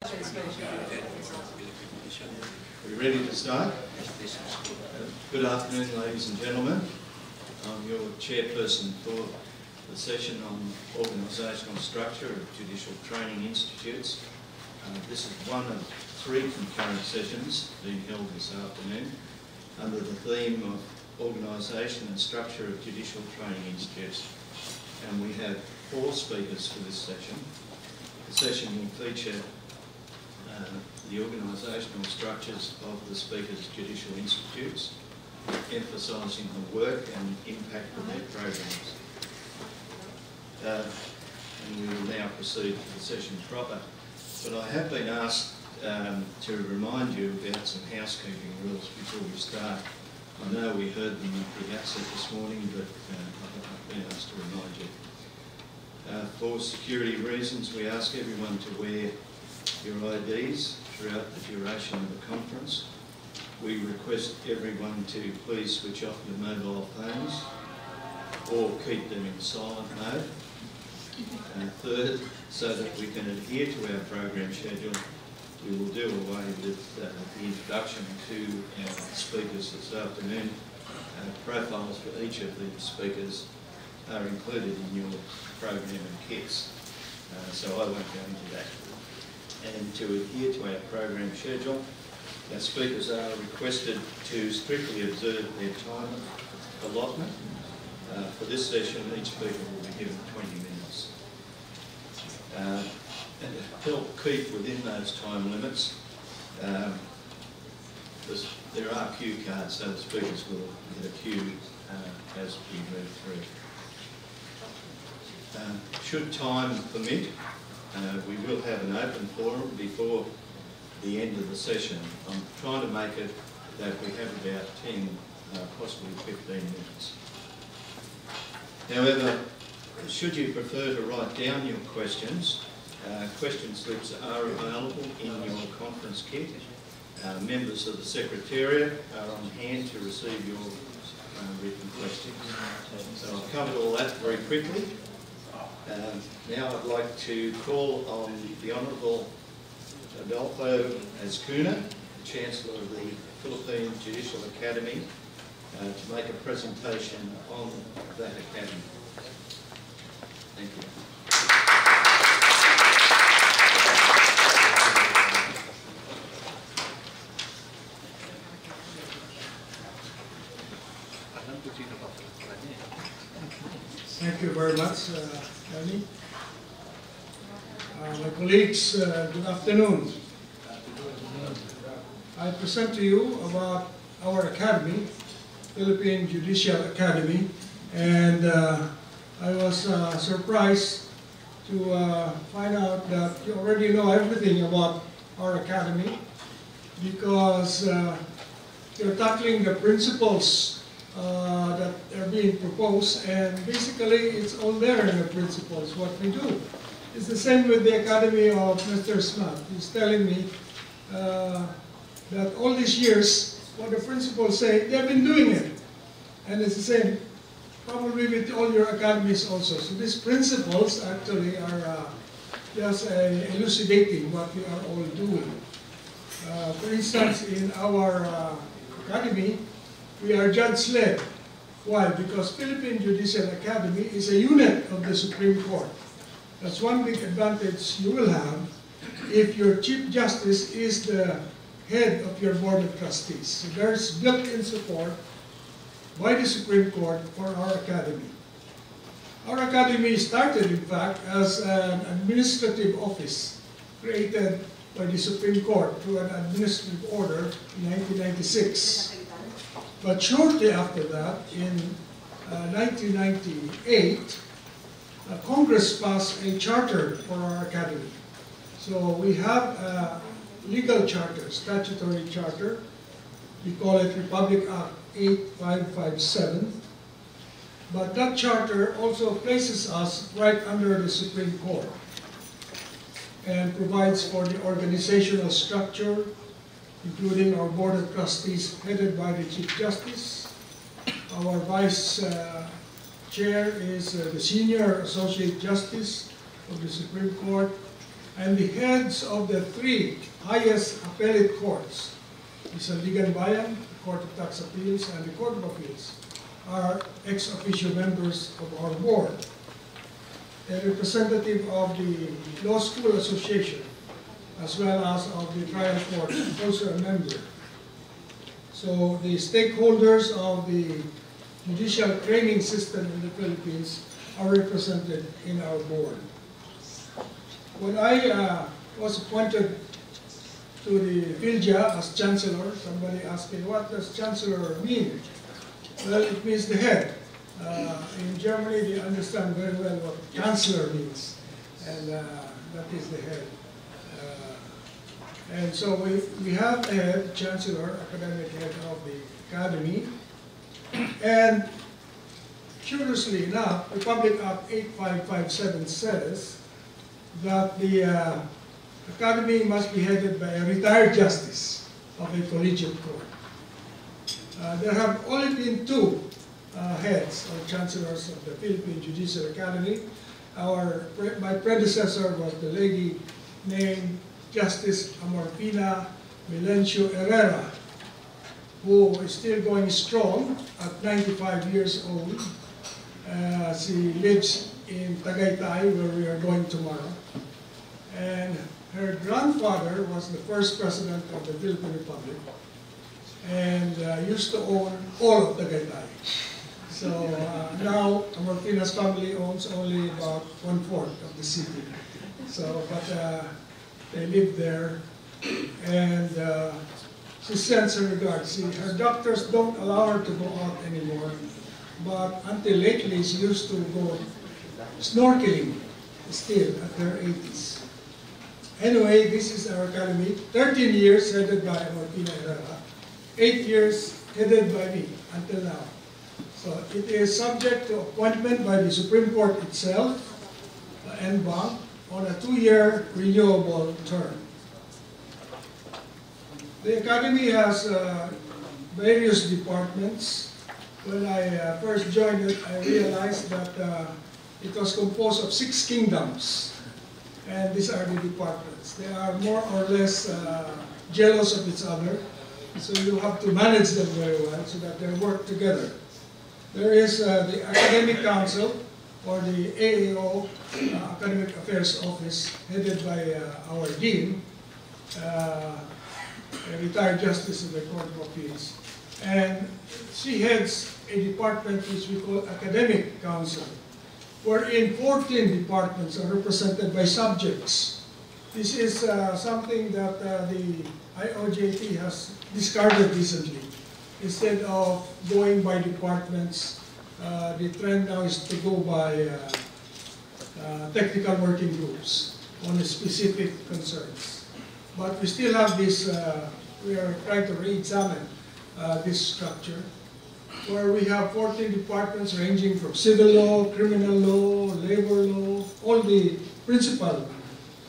Are we ready to start? Good afternoon, ladies and gentlemen. I'm your chairperson for the session on organisational structure of judicial training institutes. This is one of three concurrent sessions being held this afternoon under the theme of organisation and structure of judicial training institutes. And we have 4 speakers for this session. The session will feature the organisational structures of the speakers' judicial institutes, emphasising the work and impact of their programs. And we will now proceed to the session proper. But I have been asked to remind you about some housekeeping rules before we start. I know we heard them at the outset this morning, but I've been asked to remind you. For security reasons, we ask everyone to wear your IDs throughout the duration of the conference. We request everyone to please switch off your mobile phones or keep them in silent mode. Third, so that we can adhere to our program schedule, we will do away with the introduction to our speakers this afternoon. Profiles for each of the speakers are included in your program and kits, so I won't go into that. And to adhere to our program schedule, our speakers are requested to strictly observe their time allotment. For this session, each speaker will be given 20 minutes. And to help keep within those time limits, there are cue cards, so the speakers will get a cue as we move through. Should time permit, we will have an open forum before the end of the session. I'm trying to make it that we have about 10, possibly 15 minutes. However, should you prefer to write down your questions, question slips are available in your conference kit. Members of the Secretariat are on hand to receive your written questions. So I've covered all that very quickly. Now I'd like to call on the Honourable Adolfo Azcuna, Chancellor of the Philippine Judicial Academy, to make a presentation on that academy. Thank you. Thank you very much, Danny. My colleagues, good afternoon. I present to you about our academy, Philippine Judicial Academy, and I was surprised to find out that you already know everything about our academy, because you're tackling the principles that are being proposed, and basically it's all there in the principles, what we do. It's the same with the Academy of Mr. Smart. He's telling me that all these years, what the principals say, they've been doing it. And it's the same probably with all your academies also. So these principles actually are just elucidating what we are all doing. For instance, in our academy, we are judge-led. Why? Because Philippine Judicial Academy is a unit of the Supreme Court. That's one big advantage you will have if your Chief Justice is the head of your Board of Trustees. So there's built-in support by the Supreme Court for our academy. Our academy started, in fact, as an administrative office created by the Supreme Court through an administrative order in 1996. But shortly after that, in 1998, Congress passed a charter for our academy. So we have a legal charter, statutory charter. We call it Republic Act 8557. But that charter also places us right under the Supreme Court and provides for the organizational structure, including our Board of Trustees headed by the Chief Justice. Our Vice Chair is the Senior Associate Justice of the Supreme Court, and the heads of the three highest appellate courts, the Sandigan Bayan, the Court of Tax Appeals, and the Court of Appeals, are ex officio members of our board. A representative of the Law School Association, as well as of the trial court, is also a member. So the stakeholders of the judicial training system in the Philippines are represented in our board. When I was appointed to the PhilJA as Chancellor, somebody asked me, what does Chancellor mean? Well, it means the head. In Germany, they understand very well what Chancellor means, and that is the head. And so we have a head, Chancellor, academic head of the Academy, and curiously enough, Republic Act 8557 says that the Academy must be headed by a retired justice of a collegiate court. There have only been two heads or chancellors of the Philippine Judicial Academy. My predecessor was the lady named Justice Amorfina Melencio Herrera, who is still going strong at 95 years old. She lives in Tagaytay, where we are going tomorrow. And her grandfather was the first president of the Philippine Republic and used to own all of Tagaytay. So now Amorfina's family owns only about 1/4 of the city. So, but they live there, and she sends her regards. Her doctors don't allow her to go out anymore, but until lately she used to go snorkeling still at her 80s. Anyway, this is our academy. 13 years headed by Amorfina Herrera, 8 years headed by me until now. So it is subject to appointment by the Supreme Court itself, en banc, on a 2-year renewable term. The Academy has various departments. When I first joined it, I realized that it was composed of 6 kingdoms, and these are the departments. They are more or less jealous of each other, so you have to manage them very well so that they work together. There is the Academic Council, or the AAO, Academic Affairs Office, headed by our Dean, a retired justice of the Court of Appeals. And she heads a department which we call Academic Council, wherein 14 departments are represented by subjects. This is something that the IOJT has discarded recently. Instead of going by departments, the trend now is to go by technical working groups on specific concerns. But we still have this, we are trying to re-examine this structure, where we have 14 departments ranging from civil law, criminal law, labor law. All the principal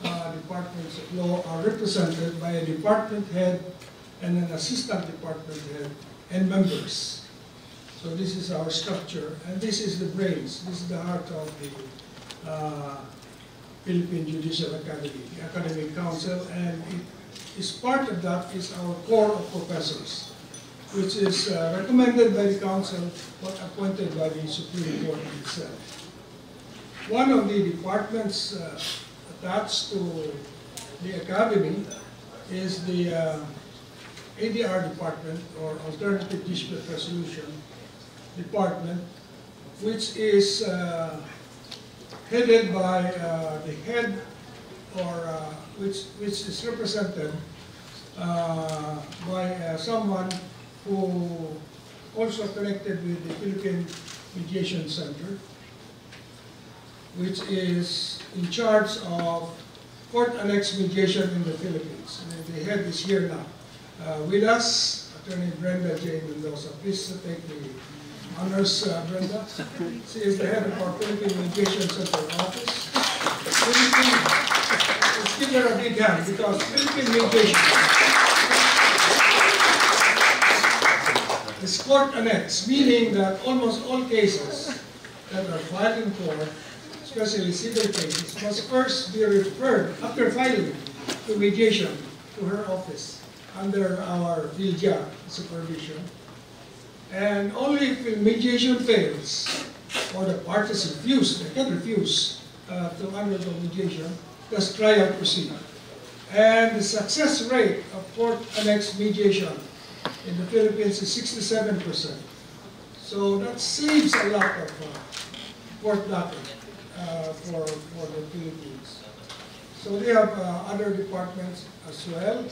departments of law are represented by a department head and an assistant department head and members. So this is our structure, and this is the brains, this is the heart of the Philippine Judicial Academy, the Academic Council, and it is part of that is our core of professors, which is recommended by the Council but appointed by the Supreme Court itself. One of the departments attached to the Academy is the ADR Department, or Alternative Dispute Resolution Department, which is headed by the head, or which is represented by someone who also connected with the Philippine Mediation Center, which is in charge of court annex mediation in the Philippines. And the head is here now with us, Attorney Brenda J. Mendoza. Please take the honors, Brenda. She is the head of our Philippine Mediation Center office. Let's give her a big hand, because Philippine mediation is court annex, meaning that almost all cases that are filed in court especially civil cases, must first be referred after filing to mediation to her office under our VILJA supervision. And only if mediation fails or the parties refuse, they can refuse to undergo mediation, does trial proceed. And the success rate of court annexed mediation in the Philippines is 67%. So that saves a lot of court docket for the Philippines. So we have other departments as well.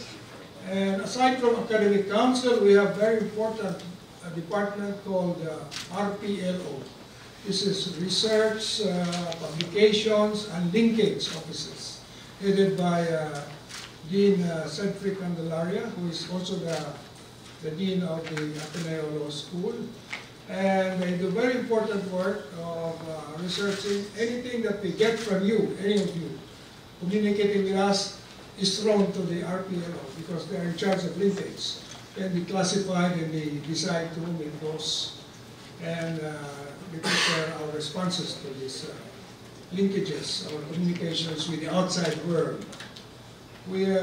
And aside from academic council, we have very important department called RPLO. This is research, publications, and linkage offices, headed by Dean Cedric Candelaria, who is also the Dean of the Ateneo Law School. And they do very important work of researching anything that we get from you, any of you, communicating with us, is thrown to the RPLO because they are in charge of linkage. Then be classified and they decide to whom it goes. And we prepare our responses to these linkages, our communications with the outside world. We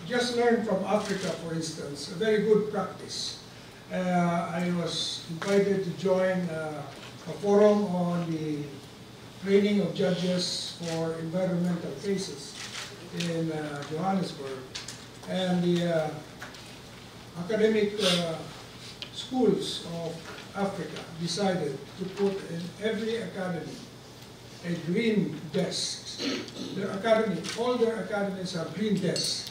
just learned from Africa, for instance, a very good practice. I was invited to join a forum on the training of judges for environmental cases in Johannesburg. And the academic schools of Africa decided to put in every academy a green desk. Their academy, all their academies have green desks.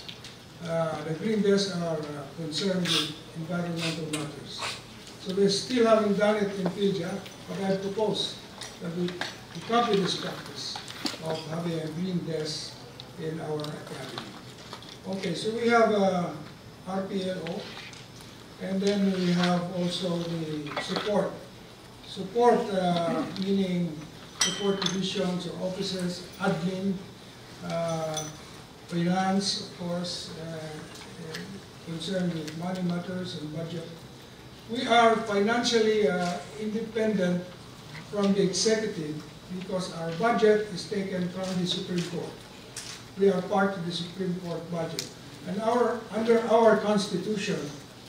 The green desks are concerned with environmental matters. So they still haven't done it in Fiji, but I propose that we copy this practice of having a green desk in our academy. Okay, so we have RPLO, and then we have also the support. Support meaning support divisions or offices, admin, finance, of course, concerned with money matters and budget. We are financially independent from the executive because our budget is taken from the Supreme Court. We are part of the Supreme Court budget. And under our Constitution,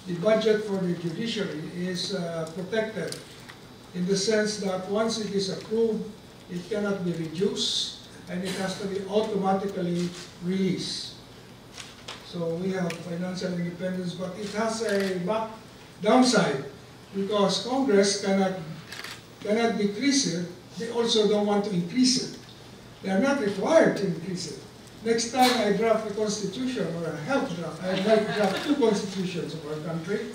the budget for the judiciary is protected in the sense that once it is approved, it cannot be reduced and it has to be automatically released. So we have financial independence, but it has a downside because Congress cannot decrease it. They also don't want to increase it. They are not required to increase it. Next time I draft a constitution or a health draft, I might draft 2 constitutions of our country.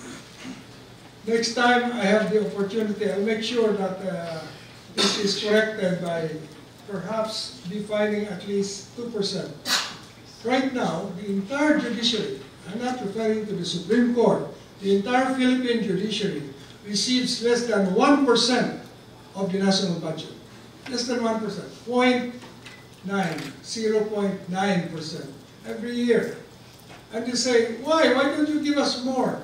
Next time I have the opportunity, I'll make sure that this is corrected by perhaps defining at least 2%. Right now, the entire judiciary, I'm not referring to the Supreme Court, the entire Philippine judiciary receives less than 1% of the national budget. Less than 1%, 0.9% every year. And you say, why? Why don't you give us more?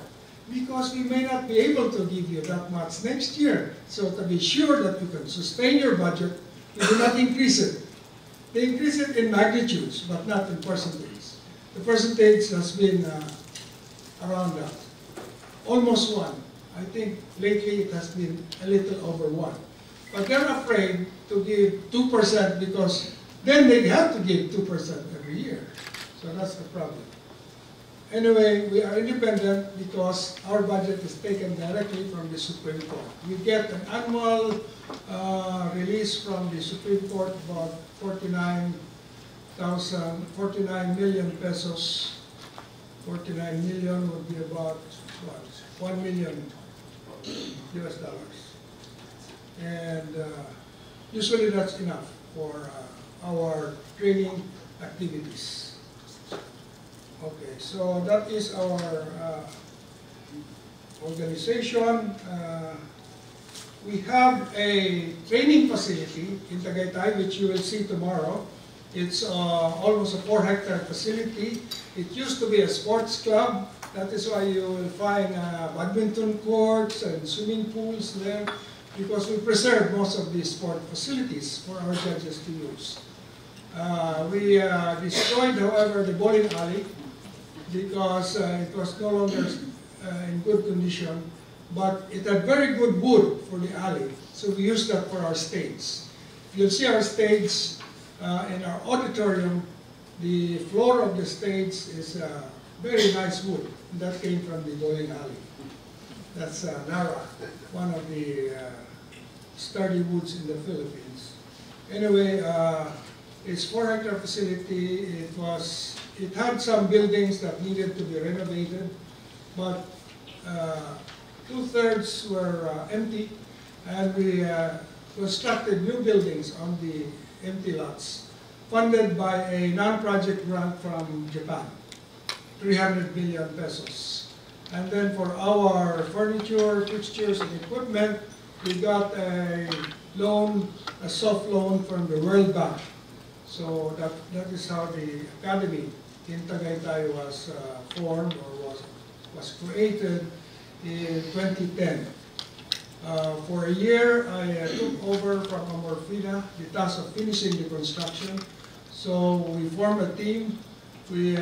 Because we may not be able to give you that much next year. So to be sure that you can sustain your budget, you do not increase it. They increase it in magnitudes, but not in percentage. The percentage has been around that. Almost 1. I think lately it has been a little over 1. But they're afraid to give 2% because then they have to give 2% every year. So that's the problem. Anyway, we are independent because our budget is taken directly from the Supreme Court. We get an annual release from the Supreme Court about 49 million pesos. 49 million would be about what, $1 million US dollars. And usually that's enough for our training activities. Okay, so that is our organization. We have a training facility in Tagaytay, which you will see tomorrow. It's almost a 4-hectare facility. It used to be a sports club. That is why you will find badminton courts and swimming pools there. because we preserve most of these sport facilities for our judges to use. We destroyed, however, the bowling alley because it was no longer in good condition, but it had very good wood for the alley, so we used that for our stage. You'll see our stage in our auditorium. The floor of the stage is very nice wood. That came from the bowling alley. That's Nara, one of the sturdy woods in the Philippines. Anyway, it's 4-hectare facility. It had some buildings that needed to be renovated, but 2/3 were empty, and we constructed new buildings on the empty lots, funded by a non-project grant from Japan, 300 million pesos. And then for our furniture, fixtures, and equipment, we got a loan, a soft loan from the World Bank. So that is how the academy in Tagaytay was formed, or was created in 2010. For a year, I took over from Amorfina the task of finishing the construction. So we formed a team. We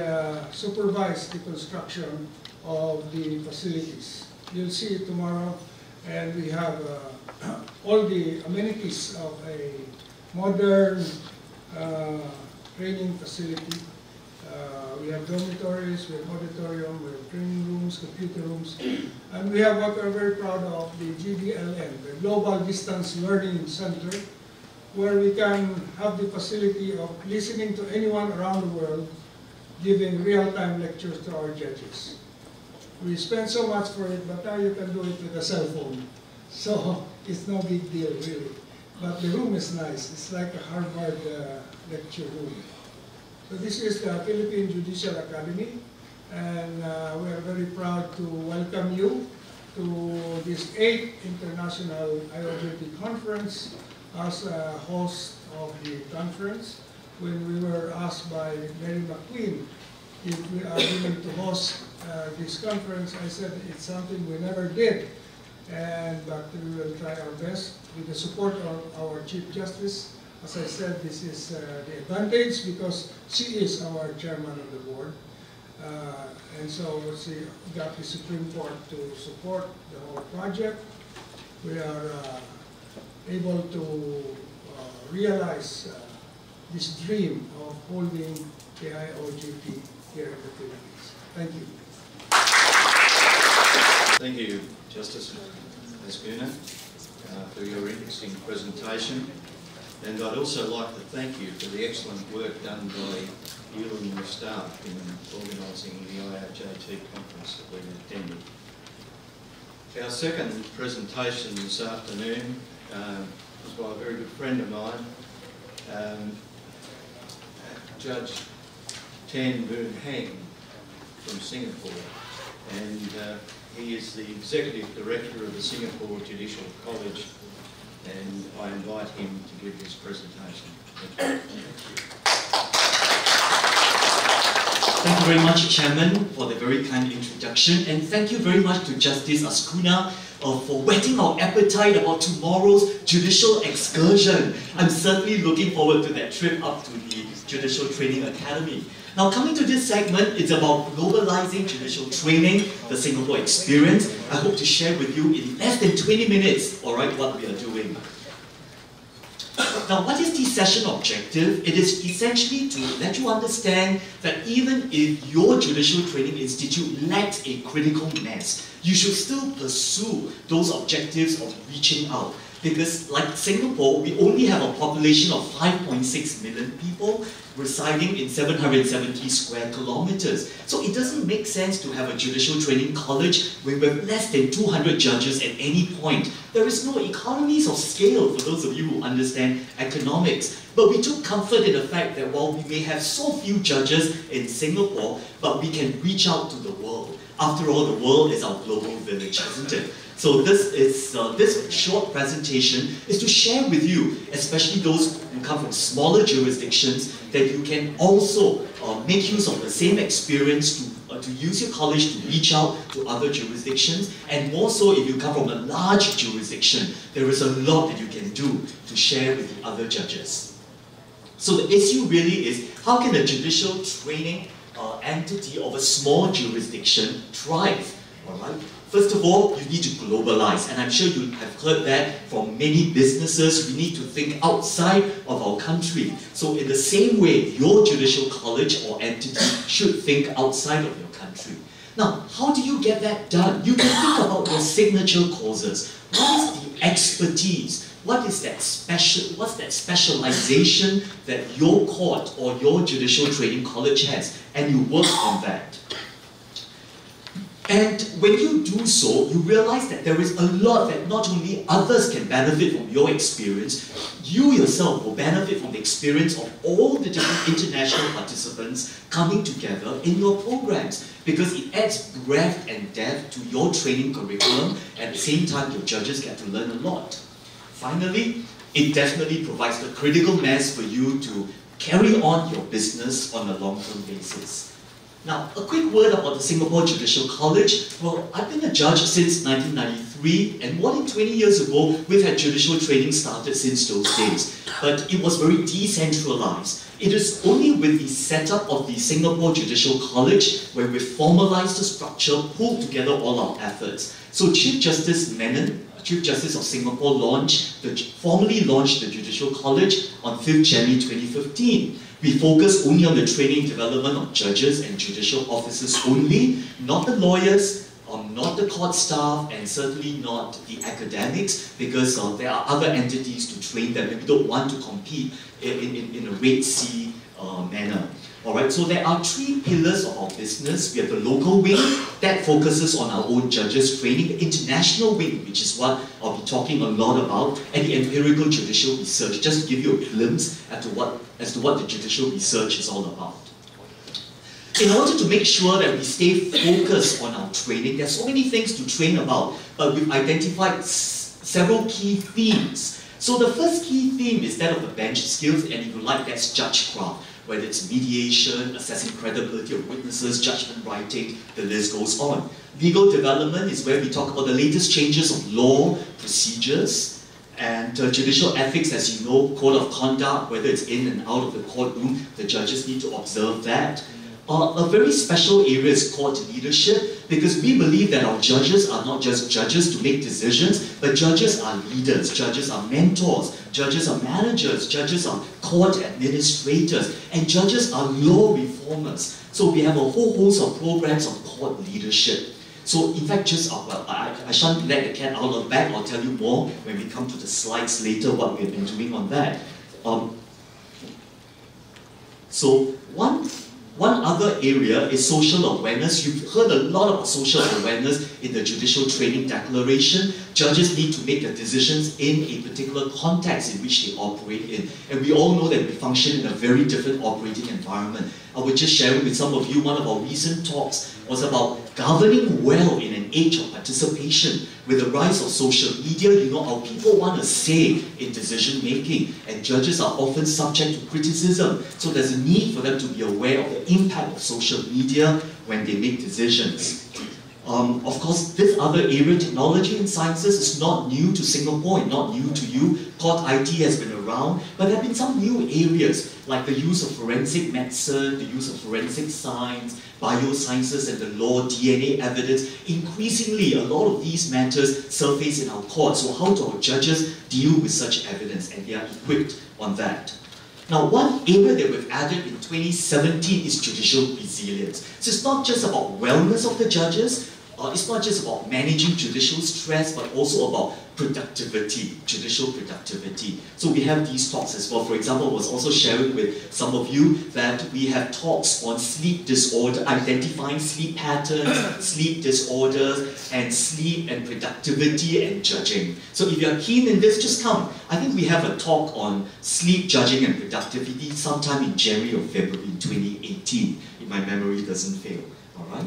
supervised the construction of the facilities. You'll see it tomorrow, and we have all the amenities of a modern training facility. We have dormitories, we have auditorium, we have training rooms, computer rooms, and we have what we're very proud of, the GDLN, the Global Distance Learning Center, where we can have the facility of listening to anyone around the world, giving real-time lectures to our judges. We spend so much for it, but now you can do it with a cell phone. So it's no big deal, really. But the room is nice. It's like a Harvard lecture room. So this is the Philippine Judicial Academy, and we are very proud to welcome you to this 8th International IOJT Conference as a host of the conference. When we were asked by Mary McQueen if we are willing to host this conference, I said it's something we never did, but we will try our best with the support of our Chief Justice. As I said, this is the advantage because she is our chairman of the board. And so she got the Supreme Court to support the whole project. We are able to realize this dream of holding the IOJT here in the Philippines. Thank you. Thank you, Justice Ascuna, for your interesting presentation. And I'd also like to thank you for the excellent work done by you and your staff in organising the IOJT conference that we attended. Our second presentation this afternoon was by a very good friend of mine, Judge Tan Boon Heng from Singapore, and he is the Executive Director of the Singapore Judicial College, and I invite him to give his presentation. Thank you. Thank you very much, Chairman, for the very kind introduction, and thank you very much to Justice Ascuna for whetting our appetite about tomorrow's judicial excursion. I'm certainly looking forward to that trip up to the Judicial Training Academy. Now, coming to this segment, it's about globalizing judicial training, the Singapore experience. I hope to share with you in less than 20 minutes, all right, what we are doing. Now, what is the session objective? It is essentially to let you understand that even if your judicial training institute lacks a critical mass, you should still pursue those objectives of reaching out. Because like Singapore, we only have a population of 5.6 million people residing in 770 square kilometers. So it doesn't make sense to have a judicial training college where we have less than 200 judges at any point. There is no economies of scale for those of you who understand economics. But we took comfort in the fact that while we may have so few judges in Singapore, but we can reach out to the world. After all, the world is our global village, isn't it? So this short presentation is to share with you, especially those who come from smaller jurisdictions, that you can also make use of the same experience to but to use your college to reach out to other jurisdictions, and more so if you come from a large jurisdiction, there is a lot that you can do to share with the other judges. So the issue really is, how can a judicial training entity of a small jurisdiction thrive? All right? First of all, you need to globalize, and I'm sure you have heard that from many businesses. We need to think outside of our country. So in the same way, your judicial college or entity should think outside of your country. Now, how do you get that done? You can think about your signature causes. What is the expertise? What's that specialization that your court or your judicial training college has? And you work on that. And when you do so, you realize that there is a lot that not only others can benefit from your experience, you yourself will benefit from the experience of all the different international participants coming together in your programs, because it adds breadth and depth to your training curriculum. At the same time, your judges get to learn a lot. Finally, it definitely provides the critical mass for you to carry on your business on a long-term basis. Now, a quick word about the Singapore Judicial College. Well, I've been a judge since 1993, and more than 20 years ago, we've had judicial training started since those days. But it was very decentralized. It is only with the setup of the Singapore Judicial College where we formalized the structure, pulled together all our efforts. So Chief Justice Menon, Chief Justice of Singapore, formally launched the Judicial College on 5th January 2015. We focus only on the training and development of judges and judicial officers only, not the lawyers, not the court staff, and certainly not the academics, because there are other entities to train them, and we don't want to compete in a Red Sea manner. Alright, so there are three pillars of our business. We have the local wing that focuses on our own judges training, the international wing, which is what I'll be talking a lot about, and the empirical judicial research, just to give you a glimpse as to what the judicial research is all about. In order to make sure that we stay focused on our training, there's so many things to train about, but we've identified several key themes. So the first key theme is that of the bench skills, and if you like, that's judgecraft. Whether it's mediation, assessing credibility of witnesses, judgment writing, the list goes on. Legal development is where we talk about the latest changes of law, procedures, and judicial ethics, as you know, code of conduct, whether it's in and out of the courtroom, the judges need to observe that. A very special area is court leadership, because we believe that our judges are not just judges to make decisions, but judges are leaders, judges are mentors, judges are managers, judges are court administrators, and judges are law reformers. So we have a whole host of programs on court leadership. So in fact, I shan't let the cat out of the bag. I'll tell you more when we come to the slides later what we've been doing on that. So one other area is social awareness. You've heard a lot about social awareness in the Judicial Training Declaration. Judges need to make their decisions in a particular context in which they operate in. And we all know that we function in a very different operating environment. I was just sharing with some of you, one of our recent talks was about governing well in an age of participation. With the rise of social media, you know, our people want a say in decision making, and judges are often subject to criticism. So there's a need for them to be aware of the impact of social media when they make decisions. Of course, this other area, technology and sciences, is not new to Singapore and not new to you. Court IT has been around, but there have been some new areas like the use of forensic medicine, the use of forensic science, biosciences and the law, DNA evidence. Increasingly, a lot of these matters surface in our courts. So how do our judges deal with such evidence? And they are equipped on that. Now, one area that we've added in 2017 is judicial resilience. So it's not just about wellness of the judges, it's not just about managing judicial stress, but also about productivity, judicial productivity. So we have these talks as well. For example, I was also sharing with some of you that we have talks on sleep disorder, identifying sleep patterns, sleep disorders, and sleep and productivity and judging. So if you're keen in this, just come. I think we have a talk on sleep, judging, and productivity sometime in January or February 2018, if my memory doesn't fail. All right?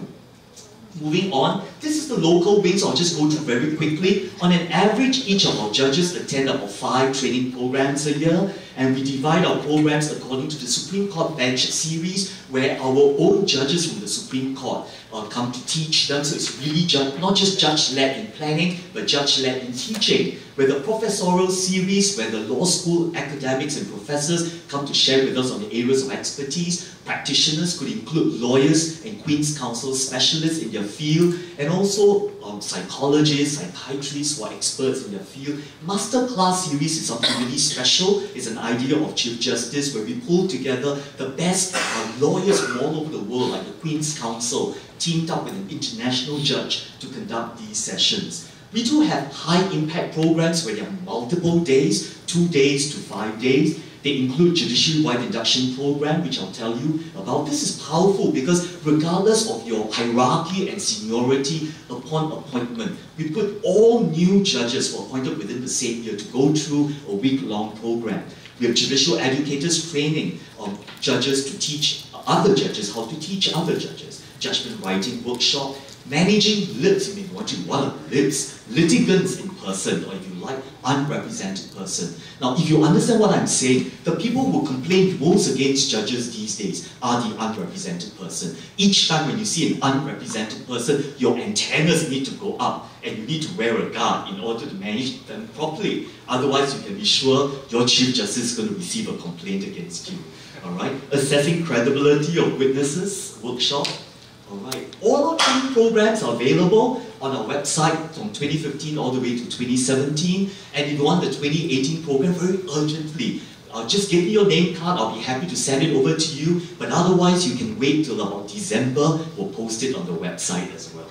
Moving on, this is the local wing, so I'll just go through very quickly. On an average, each of our judges attend about 5 training programs a year, And we divide our programs according to the Supreme Court Bench series, where our own judges from the Supreme Court come to teach them. So it's really not just judge-led in planning, but judge-led in teaching. With the professorial series, where the law school academics and professors come to share with us on the areas of expertise. Practitioners could include lawyers and Queen's Counsel specialists in their field, and also psychologists, psychiatrists who are experts in their field. Masterclass series is something really special. It's an idea of Chief Justice, where we pull together the best lawyers from all over the world, like the Queen's Counsel, teamed up with an international judge to conduct these sessions. We do have high-impact programs where there are multiple days, 2 days to 5 days. They include Judiciary-wide Induction Program, which I'll tell you about. This is powerful because regardless of your hierarchy and seniority upon appointment, we put all new judges who are appointed within the same year to go through a week-long program. We have judicial educators training judges to teach other judges how to teach other judges. Judgment writing workshop, managing lips, you may want to lips, litigants in person, or if you like, unrepresented person. Now, if you understand what I'm saying, the people who complain most against judges these days are the unrepresented person. Each time when you see an unrepresented person, your antennas need to go up, and you need to wear a guard in order to manage them properly. Otherwise, you can be sure your Chief Justice is going to receive a complaint against you. All right? Assessing credibility of witnesses workshop. Alright, all our training programs are available on our website from 2015 all the way to 2017. And if you want the 2018 program very urgently, just give me your name card, I'll be happy to send it over to you. But otherwise, you can wait till about December, we'll post it on the website as well.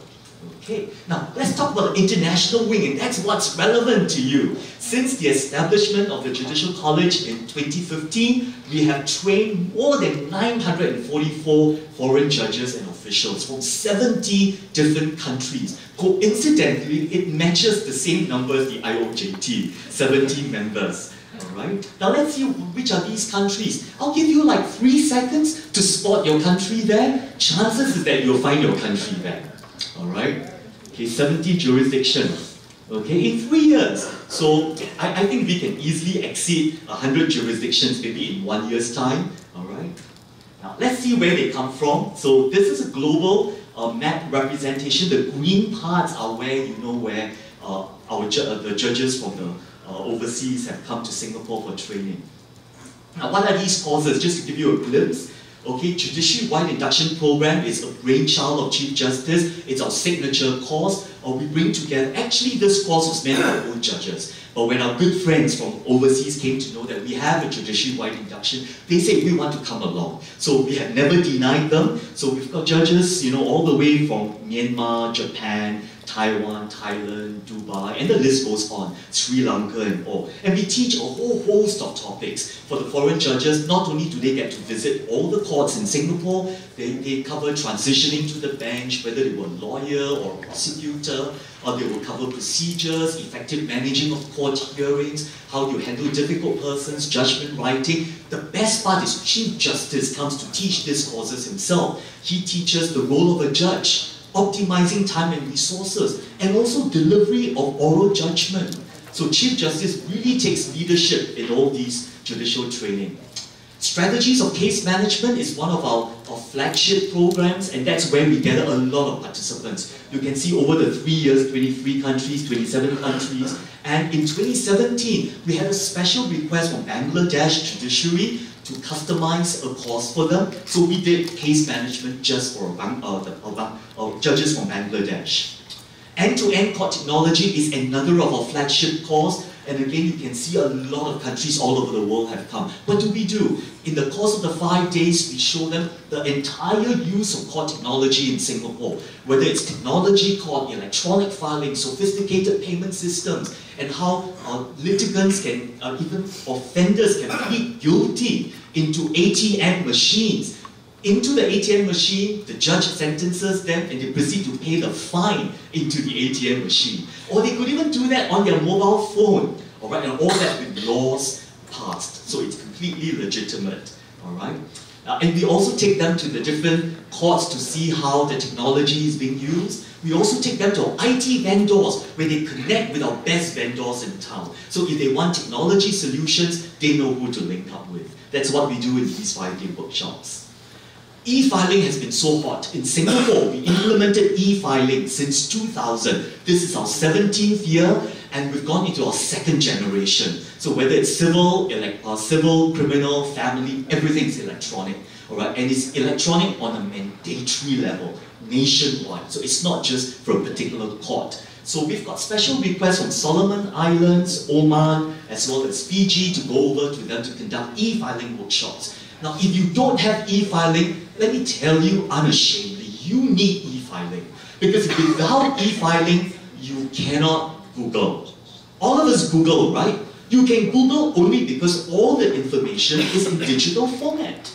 Okay, now let's talk about the international wing, and that's what's relevant to you. Since the establishment of the Judicial College in 2015, we have trained more than 944 foreign judges and officials from 70 different countries. Coincidentally, it matches the same number as the IOJT, 17 members. Alright, now let's see which are these countries. I'll give you like 3 seconds to spot your country there. Chances is that you'll find your country there. Alright, okay, 70 jurisdictions. Okay, in 3 years. So I think we can easily exceed 100 jurisdictions maybe in 1 year's time. Alright, now let's see where they come from. So this is a global map representation. The green parts are where you know where the judges from the overseas have come to Singapore for training. Now what are these courses? Just to give you a glimpse. Okay, Judiciary-wide Induction Program is a brainchild of Chief Justice. It's our signature course. We bring together, actually this course was meant for our own judges. But when our good friends from overseas came to know that we have a Judiciary-wide Induction, they said we want to come along. So we have never denied them. So we've got judges, you know, all the way from Myanmar, Japan, Taiwan, Thailand, Dubai, and the list goes on, Sri Lanka and all. And we teach a whole host of topics. For the foreign judges, not only do they get to visit all the courts in Singapore, they cover transitioning to the bench, whether they were a lawyer or a prosecutor, or they will cover procedures, effective managing of court hearings, how you handle difficult persons, judgment writing. The best part is Chief Justice comes to teach these courses himself. He teaches the role of a judge, optimizing time and resources, and also delivery of oral judgment. So Chief Justice really takes leadership in all these judicial training. Strategies of Case Management is one of our flagship programs, and that's where we gather a lot of participants. You can see over the 3 years, 23 countries, 27 countries, and in 2017, we had a special request from Bangladesh Judiciary to customize a course for them. So we did case management just for judges from Bangladesh. End-to-end court technology is another of our flagship course. And again, you can see a lot of countries all over the world have come. What do we do? In the course of the 5 days, we show them the entire use of court technology in Singapore. Whether it's technology court, electronic filing, sophisticated payment systems, and how litigants can, even offenders can plead guilty into ATM machines. Into the ATM machine, the judge sentences them and they proceed to pay the fine into the ATM machine. Or they could even do that on their mobile phone, all right, and all that with laws passed. So it's completely legitimate, all right. And we also take them to the different courts to see how the technology is being used. We also take them to IT vendors where they connect with our best vendors in town. So if they want technology solutions, they know who to link up with. That's what we do in these 5-day workshops. E-filing has been so hot. In Singapore, we implemented e-filing since 2000. This is our 17th year, and we've gone into our 2nd generation. So whether it's civil, criminal, family, everything's electronic. All right? And it's electronic on a mandatory level, nationwide. So it's not just for a particular court. So we've got special requests from Solomon Islands, Oman, as well as Fiji to go over to them to conduct e-filing workshops. Now, if you don't have e-filing, let me tell you unashamedly, you need e-filing. Because without e-filing, you cannot Google. All of us Google, right? You can Google only because all the information is in digital format.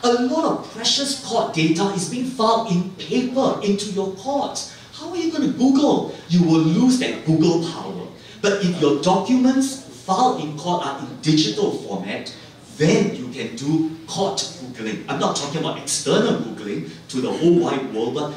A lot of precious court data is being filed in paper into your courts. How are you going to Google? You will lose that Google power. But if your documents filed in court are in digital format, then you can do court Googling. I'm not talking about external Googling to the whole wide world, but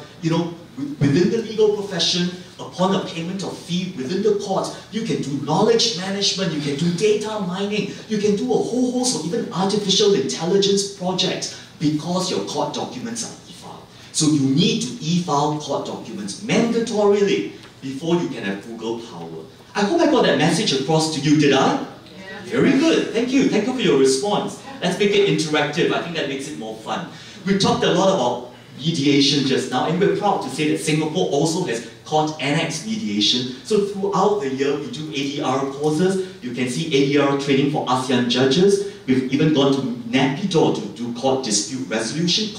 within the legal profession, upon a payment of fee within the courts, you can do knowledge management, you can do data mining, you can do a whole host of even artificial intelligence projects because your court documents are e-filed. So you need to e-file court documents mandatorily before you can have Google power. I hope I got that message across to you, did I? Yeah. Very good, thank you. Thank you for your response. Let's make it interactive. I think that makes it more fun. We talked a lot about mediation just now, and we're proud to say that Singapore also has court annex mediation. So throughout the year, we do ADR courses. You can see ADR training for ASEAN judges. We've even gone to Naypyidaw to do court dispute resolutions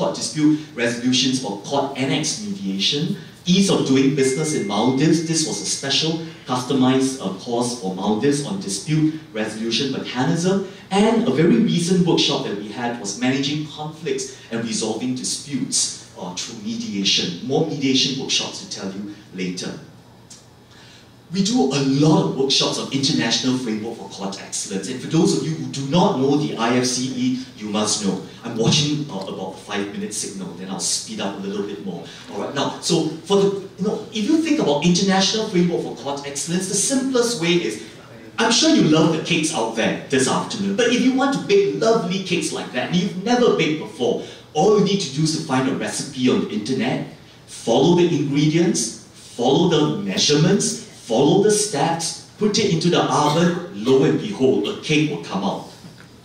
for court annex mediation. Ease of doing business in Maldives. This was a special customized course for Maldives on dispute resolution mechanism. And a very recent workshop that we had was managing conflicts and resolving disputes through mediation. More mediation workshops to tell you later. We do a lot of workshops on International Framework for Court Excellence. And for those of you who do not know the IFCE, you must know. I'm watching about the 5-minute signal, then I'll speed up a little bit more. All right, now, so for the, if you think about International Framework for Court Excellence, the simplest way is, I'm sure you love the cakes out there this afternoon, but if you want to bake lovely cakes like that, and you've never baked before, all you need to do is to find a recipe on the internet, follow the ingredients, follow the measurements, follow the steps, put it into the oven, lo and behold, a cake will come out.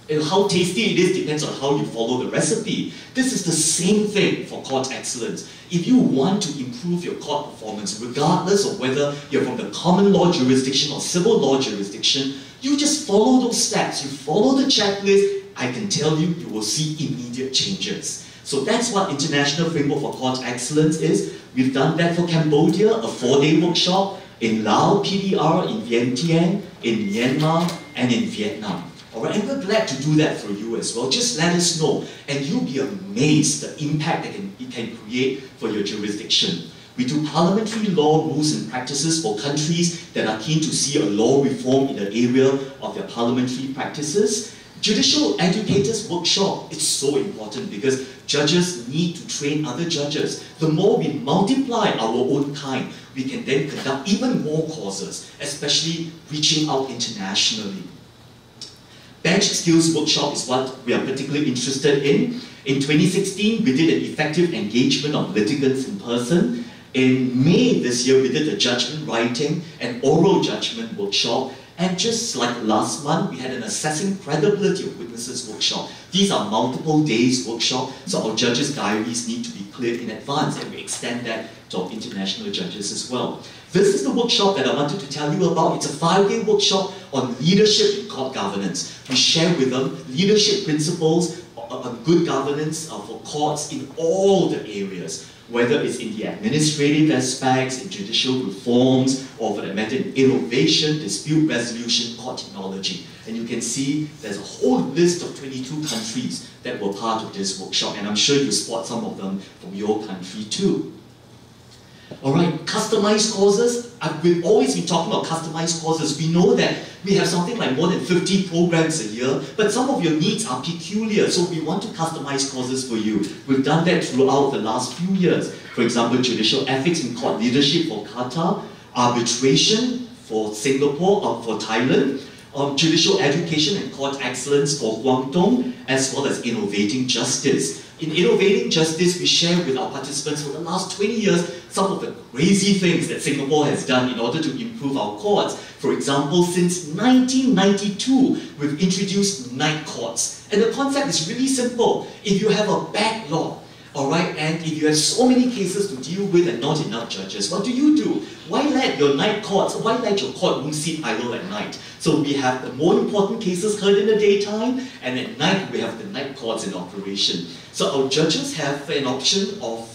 And how tasty it is depends on how you follow the recipe. This is the same thing for court excellence. If you want to improve your court performance, regardless of whether you're from the common law jurisdiction or civil law jurisdiction, you just follow those steps, you follow the checklist, I can tell you, you will see immediate changes. So that's what International Framework for Court Excellence is. We've done that for Cambodia, a 4-day workshop, in Laos, PDR, in Vientiane, in Myanmar, and in Vietnam. All right, and we're glad to do that for you as well. Just let us know, and you'll be amazed the impact that it can create for your jurisdiction. We do parliamentary law rules and practices for countries that are keen to see a law reform in the area of their parliamentary practices. Judicial Educators Workshop, it's so important because judges need to train other judges. The more we multiply our own kind, we can then conduct even more courses, especially reaching out internationally. Bench Skills Workshop is what we are particularly interested in. In 2016, we did an effective engagement of litigants in person. In May this year, we did a judgment writing and oral judgment workshop. And just like last month, we had an assessing credibility of witnesses workshop. These are multiple days workshop, so our judges' diaries need to be cleared in advance, and we extend that to our international judges as well. This is the workshop that I wanted to tell you about. It's a 5-day workshop on leadership in court governance. We share with them leadership principles on good governance for courts in all the areas, whether it's in the administrative aspects, in judicial reforms, or for that matter in innovation, dispute resolution, court technology. And you can see there's a whole list of 22 countries that were part of this workshop, and I'm sure you spot some of them from your country too. All right, customized courses. We've always been talking about customized courses. We know that we have something like more than 50 programs a year, but some of your needs are peculiar, so we want to customize courses for you. We've done that throughout the last few years. For example, judicial ethics and court leadership for Qatar, arbitration for Singapore or for Thailand, judicial education and court excellence for Guangdong, as well as innovating justice. In Innovating Justice, we share with our participants for the last 20 years some of the crazy things that Singapore has done in order to improve our courts. For example, since 1992, we've introduced night courts. And the concept is really simple. If you have a backlog, alright, and if you have so many cases to deal with and not enough judges, what do? Why let your night courts, why let your courtroom sit idle at night? So we have the more important cases heard in the daytime, and at night we have the night courts in operation. So our judges have an option of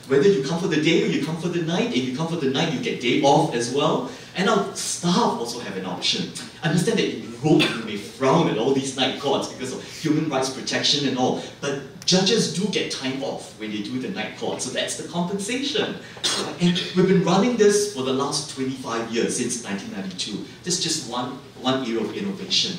whether you come for the day or you come for the night. If you come for the night, you get day off as well. And our staff also have an option. Understand that in Europe you may frown at all these night courts because of human rights protection and all, but judges do get time off when they do the night court, so that's the compensation. And we've been running this for the last 25 years, since 1992. This is just one area of innovation.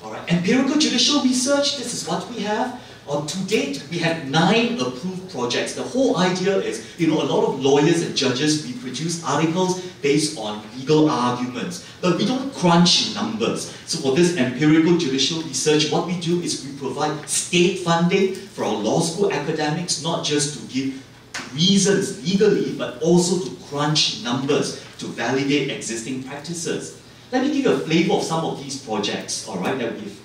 All right. Empirical judicial research, this is what we have. To date, we have 9 approved projects. The whole idea is, a lot of lawyers and judges, we produce articles based on legal arguments, but we don't crunch numbers. So for this empirical judicial research, what we do is we provide state funding for our law school academics, not just to give reasons legally, but also to crunch numbers to validate existing practices. Let me give you a flavor of some of these projects, all right, that we've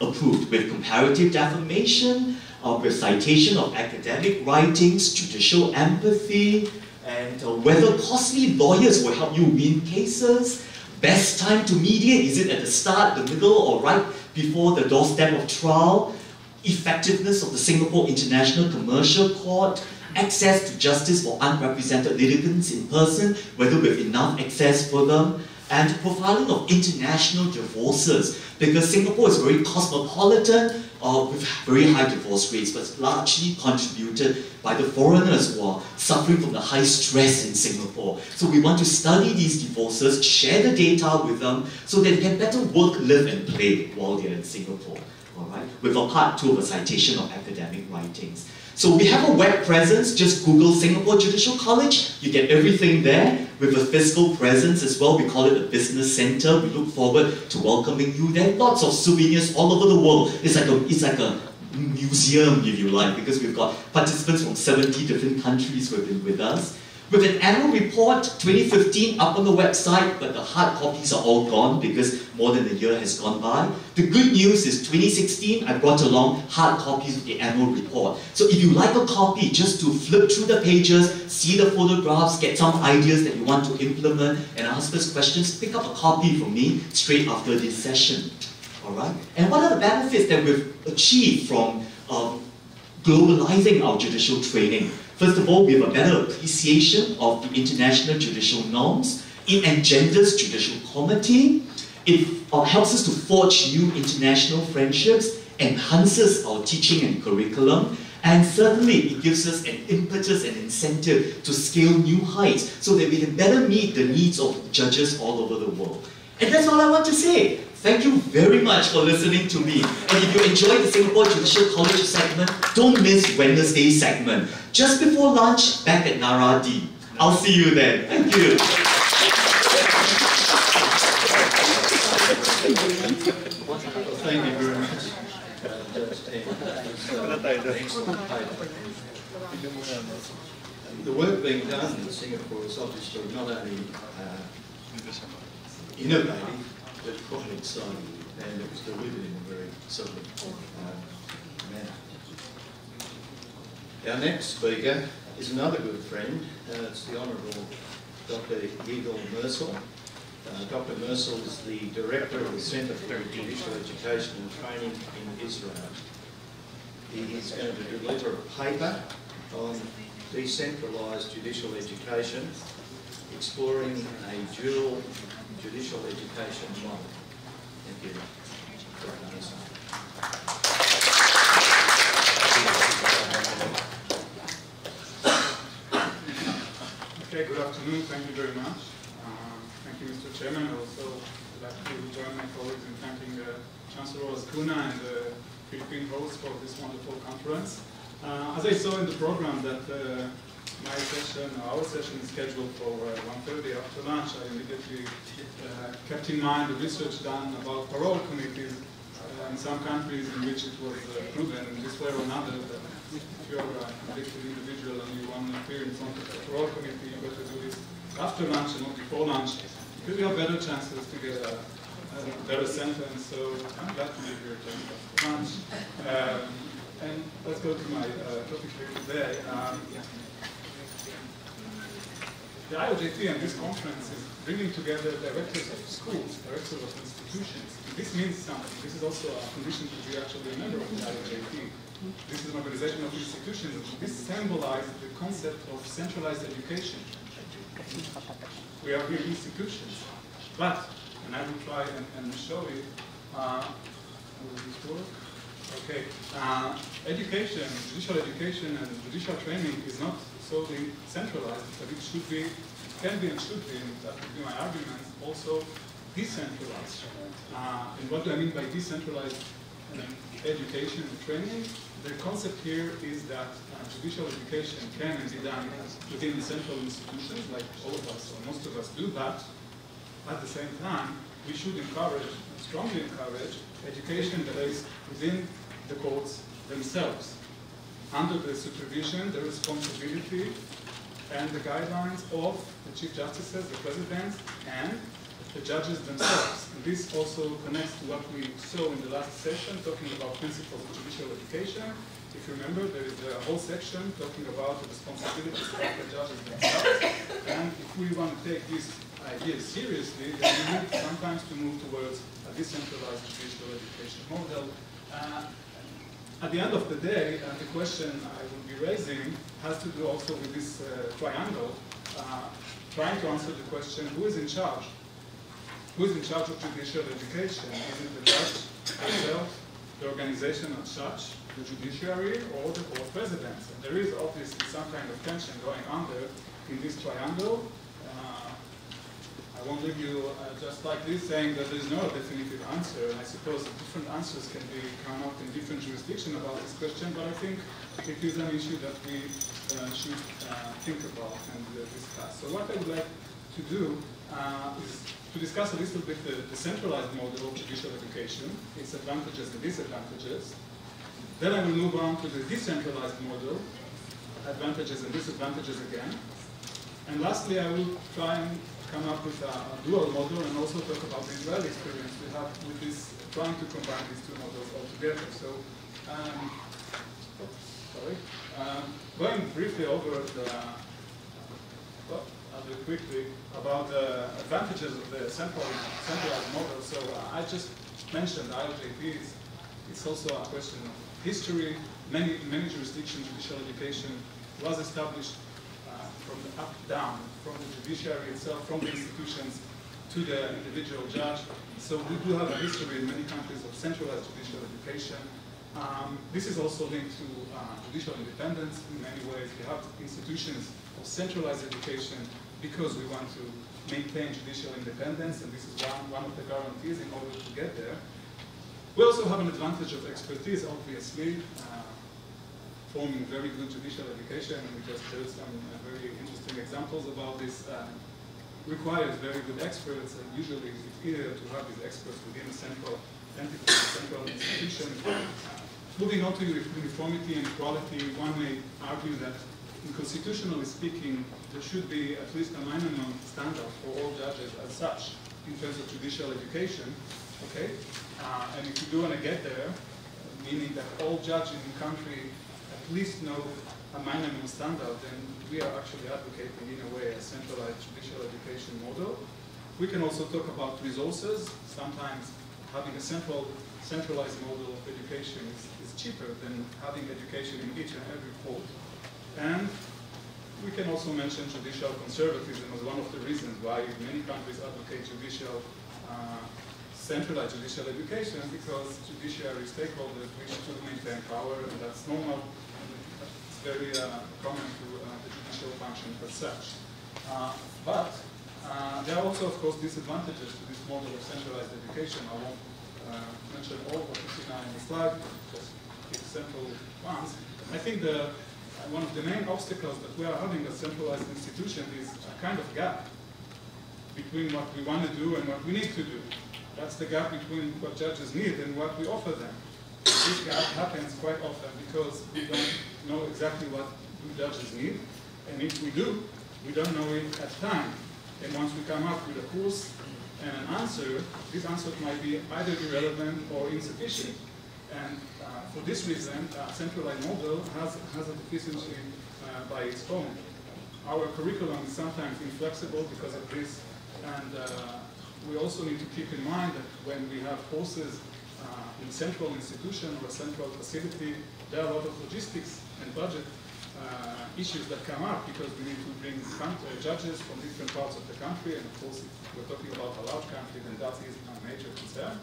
approved, with comparative defamation, with citation of academic writings, judicial empathy, and whether costly lawyers will help you win cases, best time to mediate, is it at the start, the middle, or right before the doorstep of trial, effectiveness of the Singapore International Commercial Court, access to justice for unrepresented litigants in person, whether we have enough access for them, and profiling of international divorces, because Singapore is very cosmopolitan with very high divorce rates, but largely contributed by the foreigners who are suffering from the high stress in Singapore. So we want to study these divorces, share the data with them, so that they can better work, live and play while they're in Singapore. All right? With a part 2 of a citation of academic writings. So we have a web presence, just Google Singapore Judicial College, you get everything there, with a physical presence as well. We call it a business center. We look forward to welcoming you there. Lots of souvenirs all over the world. It's like a museum, if you like, because we've got participants from 70 different countries who have been with us. With an annual report, 2015, up on the website, but the hard copies are all gone because more than a year has gone by. The good news is 2016, I brought along hard copies of the annual report. So if you like a copy, just to flip through the pages, see the photographs, get some ideas that you want to implement, and ask us questions, pick up a copy from me straight after this session. All right? And what are the benefits that we've achieved from globalizing our judicial training? First of all, we have a better appreciation of the international judicial norms. It engenders judicial comity. It helps us to forge new international friendships, enhances our teaching and curriculum, and certainly it gives us an impetus and incentive to scale new heights so that we can better meet the needs of judges all over the world. And that's all I want to say. Thank you very much for listening to me. And if you enjoyed the Singapore Judicial College segment, don't miss Wednesday's segment. Just before lunch, back at Naradi. I'll see you then. Thank you. Thank you very much, excellent paper. The work being done in Singapore is obviously not only innovative, but quite exciting, and it was delivered in a very sort of manner. Our next speaker is another good friend. It's the Honourable Dr. Adr Department. Dr. Mersel is the Director of the Centre for Judicial Education and Training in Israel. He is going to deliver a paper on decentralised judicial education, exploring a dual judicial education model. Thank you, Dr. Mersel. Okay, good afternoon. Thank you very much. Thank you, Mr. Chairman. I also would like to join my colleagues in thanking Chancellor Azcuna and the Philippine host for this wonderful conference. As I saw in the program that my session, our session is scheduled for 1:30 after lunch, I immediately kept in mind the research done about parole committees in some countries in which it was proven in this way or another that if you're a convicted individual and you want to appear in front of the parole committee, you better do this after lunch and not before lunch, because you have better chances to get a better sentence. So I'm glad to be here after lunch. And let's go to my topic here today. The IOJT and this conference is bringing together directors of schools, directors of institutions. This means something. This is also a condition to be actually a member of the IOJT. This is an organization of institutions. This symbolizes the concept of centralized education. We are here institutions. But, and I will try and show you, will this work? Okay. Education, judicial education and judicial training is not solely centralized, but it should be, can be and should be, and that would be my argument, also decentralized. And what do I mean by decentralized education and training? The concept here is that judicial education can be done within the central institutions, like all of us, or most of us do, but at the same time, we should encourage, strongly encourage, education that is within the courts themselves, under the supervision, the responsibility, and the guidelines of the Chief Justices, the President, and the judges themselves. And this also connects to what we saw in the last session, talking about principles of judicial education. If you remember, there is a whole section talking about the responsibilities of the judges themselves. And if we want to take these ideas seriously, then we need sometimes to move towards a decentralized judicial education model. At the end of the day, the question I will be raising has to do also with this triangle, trying to answer the question, who is in charge? Who is in charge of judicial education? Is it the judge himself, the organization as such, the judiciary, or the court presidents? And there is obviously some kind of tension going on there in this triangle. I won't leave you just like this saying that there is no definitive answer. And I suppose different answers can be come up in different jurisdictions about this question, but I think it is an issue that we should think about and discuss. So what I would like to do is to discuss a little bit the centralized model of judicial education, its advantages and disadvantages. Then I will move on to the decentralized model, advantages and disadvantages again. And lastly, I will try and come up with a dual model and also talk about the Israeli experience we have with this, trying to combine these two models all together. So, going briefly over the, I'll do it quickly, about the advantages of the centralized model. So I just mentioned IOJP, it's also a question of history. In many jurisdictions, judicial education was established from the up down, from the judiciary itself, from the institutions to the individual judge. So we do have a history in many countries of centralized judicial education. This is also linked to judicial independence in many ways. We have institutions of centralized education because we want to maintain judicial independence, and this is one of the guarantees in order to get there. We also have an advantage of expertise, obviously, forming very good judicial education, and we just heard some very interesting examples about this. Requires very good experts, and usually it's easier to have these experts within a central entity, a central institution. Moving on to uniformity and equality, one may argue that, constitutionally speaking, there should be at least a minimum standard for all judges as such in terms of judicial education. Okay, and if you do want to get there, meaning that all judges in the country at least know a minimum standard, then we are actually advocating, in a way, a centralized judicial education model. We can also talk about resources. Sometimes having a centralized model of education is cheaper than having education in each and every court. And we can also mention judicial conservatism as one of the reasons why many countries advocate centralized judicial education, because judiciary stakeholders wish to maintain power, and that's normal. It's very common to the judicial function as such. But there are also, of course, disadvantages to this model of centralized education. I won't mention all what you see now in the slide, just pick central ones. I think one of the main obstacles that we are having as centralized institution is a kind of gap between what we want to do and what we need to do. That's the gap between what judges need and what we offer them. This gap happens quite often because we don't know exactly what judges need, and if we do, we don't know it at time. And once we come up with a course and an answer, this answer might be either irrelevant or insufficient. And for this reason, a centralized model has a deficiency by its own. Our curriculum is sometimes inflexible because of this, and we also need to keep in mind that when we have courses in central institution or a central facility, there are a lot of logistics and budget issues that come up because we need to bring judges from different parts of the country, and of course, if we're talking about a large country, then that is a major concern.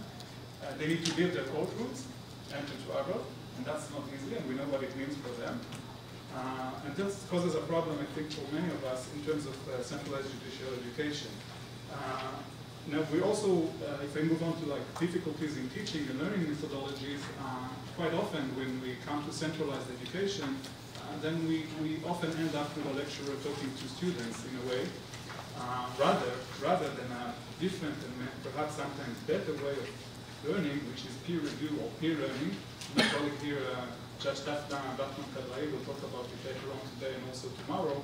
They need to build their courtrooms and to travel, and that's not easy, and we know what it means for them. And that causes a problem, I think, for many of us in terms of centralized judicial education. Now, we also, if I move on to like difficulties in teaching and learning methodologies, quite often when we come to centralized education, then we often end up with a lecturer talking to students in a way, rather than a different and perhaps sometimes better way of learning, which is peer review or peer learning. My colleague here, Judge Batman will talk about it later on today and also tomorrow.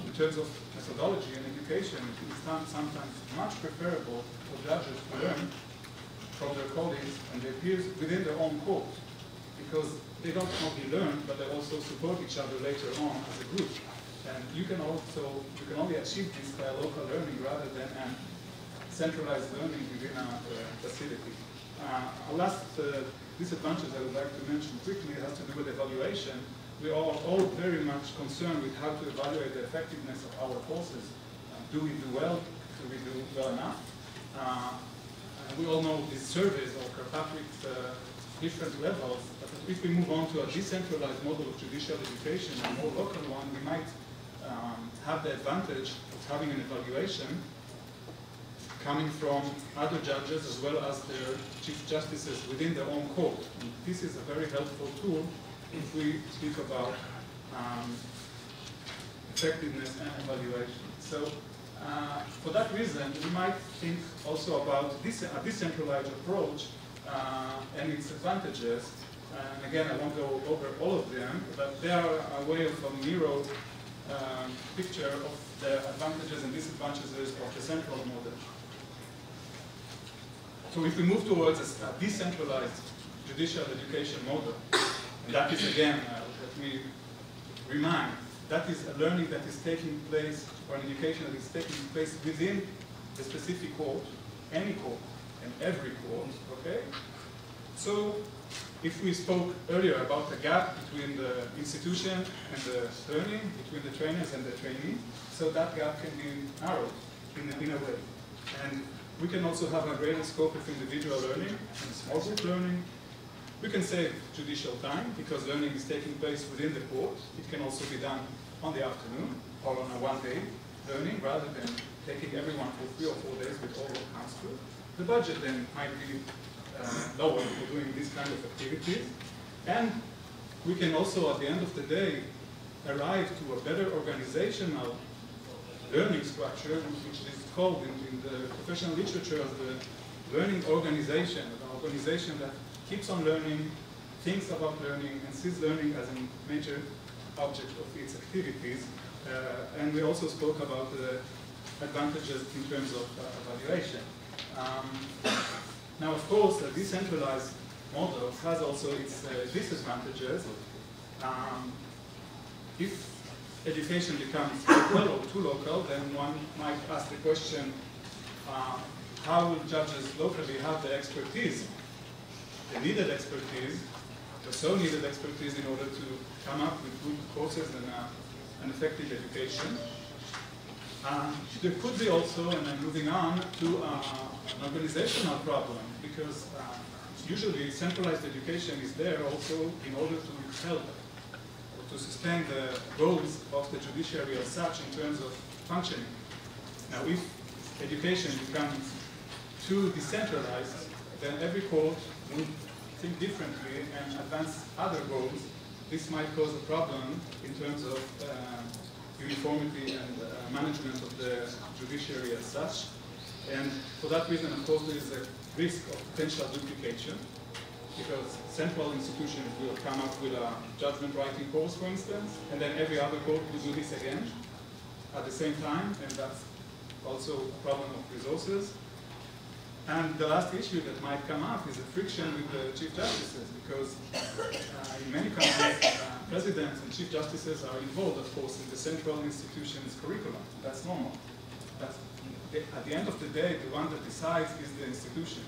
In terms of methodology and education, it is sometimes much preferable for judges to learn from their colleagues and their peers within their own court, because they don't only learn, but they also support each other later on as a group. And you can only achieve this by local learning rather than centralized learning within a facility. A last disadvantage I would like to mention quickly has to do with evaluation. We are all very much concerned with how to evaluate the effectiveness of our courses. Do we do well? Do we do well enough? We all know these surveys of Kirkpatrick's different levels, but if we move on to a decentralized model of judicial education, a more local one, we might have the advantage of having an evaluation coming from other judges as well as their chief justices within their own court. And this is a very helpful tool if we speak about effectiveness and evaluation. So for that reason, we might think also about a decentralized approach and its advantages. And again, I won't go over all of them, but they are a way of a mirror picture of the advantages and disadvantages of the central model. So if we move towards a decentralized judicial education model, and that is again, let me remind, that is a learning that is taking place, or an education that is taking place within the specific court, any court, and every court, okay? So if we spoke earlier about the gap between the institution and the learning, between the trainers and the trainee, so that gap can be narrowed in a way. And we can also have a greater scope of individual learning and small group learning. We can save judicial time because learning is taking place within the court. It can also be done on the afternoon or on a one-day learning rather than taking everyone for 3 or 4 days with all what comes through. The budget then might be lower for doing these kind of activities. And we can also, at the end of the day, arrive to a better organizational learning structure, which is called in the professional literature as the learning organization, an organization that keeps on learning, thinks about learning, and sees learning as a major object of its activities. And we also spoke about the advantages in terms of evaluation. Now, of course, a decentralized model has also its disadvantages. If education becomes local or too local, then one might ask the question, how will judges locally have the expertise, the needed expertise, the so needed expertise in order to come up with good courses and an effective education? There could be also, and I'm moving on, to an organizational problem, because usually centralized education is there also in order to help, to to sustain the goals of the judiciary as such in terms of functioning. Now, if education becomes too decentralized, then every court would think differently and advance other goals. This might cause a problem in terms of uniformity and management of the judiciary as such. And for that reason, of course, there is a risk of potential duplication, because central institutions will come up with a judgment writing course, for instance, and then every other court will do this again at the same time, and that's also a problem of resources. And the last issue that might come up is the friction with the chief justices, because in many countries, presidents and chief justices are involved, of course, in the central institution's curriculum. That's normal. At the end of the day, the one that decides is the institution.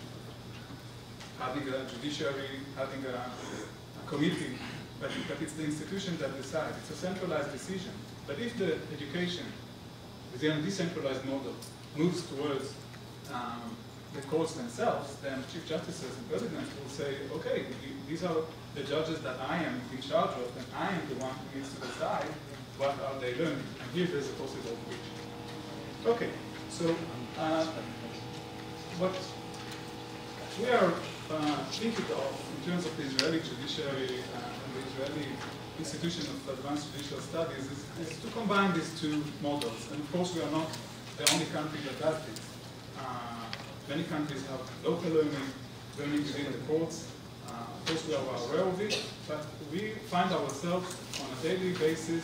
Having a judiciary, having a committee, but it's the institution that decides. It's a centralized decision. But if the education within a decentralized model moves towards the courts themselves, then chief justices and presidents will say, okay, these are the judges that I am in charge of, and I am the one who needs to decide what are they learning. And here there's a possible breach. Okay, so what we are thinking of in terms of the Israeli judiciary and the Israeli institution of advanced judicial studies is to combine these two models. And of course, we are not the only country that does this. Many countries have local learning within the courts. Of course, we are aware of it, but we find ourselves on a daily basis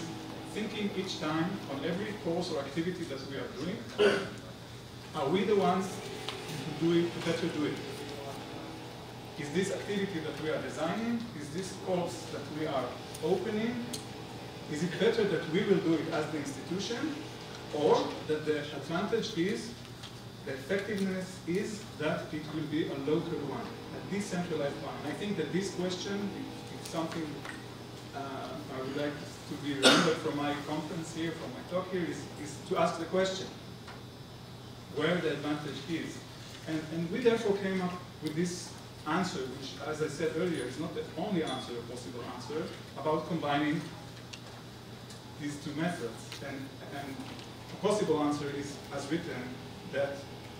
thinking each time on every course or activity that we are doing, are we the ones who do it, better do it? Is this activity that we are designing, is this course that we are opening, is it better that we will do it as the institution, or that the advantage is, the effectiveness is that it will be a local one, a decentralized one? And I think that this question is something I would like to be remembered from my conference here, from my talk here, is to ask the question, where the advantage is. And we therefore came up with this answer, which, as I said earlier, is not the only answer, a possible answer, about combining these two methods. And a possible answer is, as written, that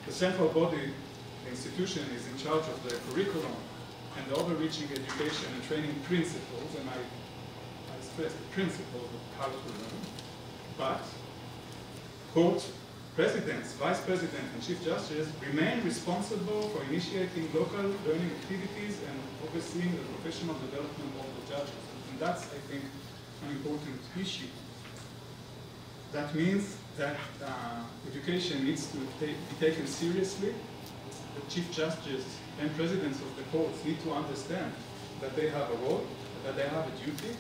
the central body, the institution, is in charge of the curriculum and the overreaching education and training principles, and I stress the principles of how to learn, but court presidents, vice presidents, and chief justices remain responsible for initiating local learning activities and overseeing the professional development of the judges. And that's, I think, an important issue. That means that education needs to be taken seriously. The chief justices and presidents of the courts need to understand that they have a role, that they have a duty,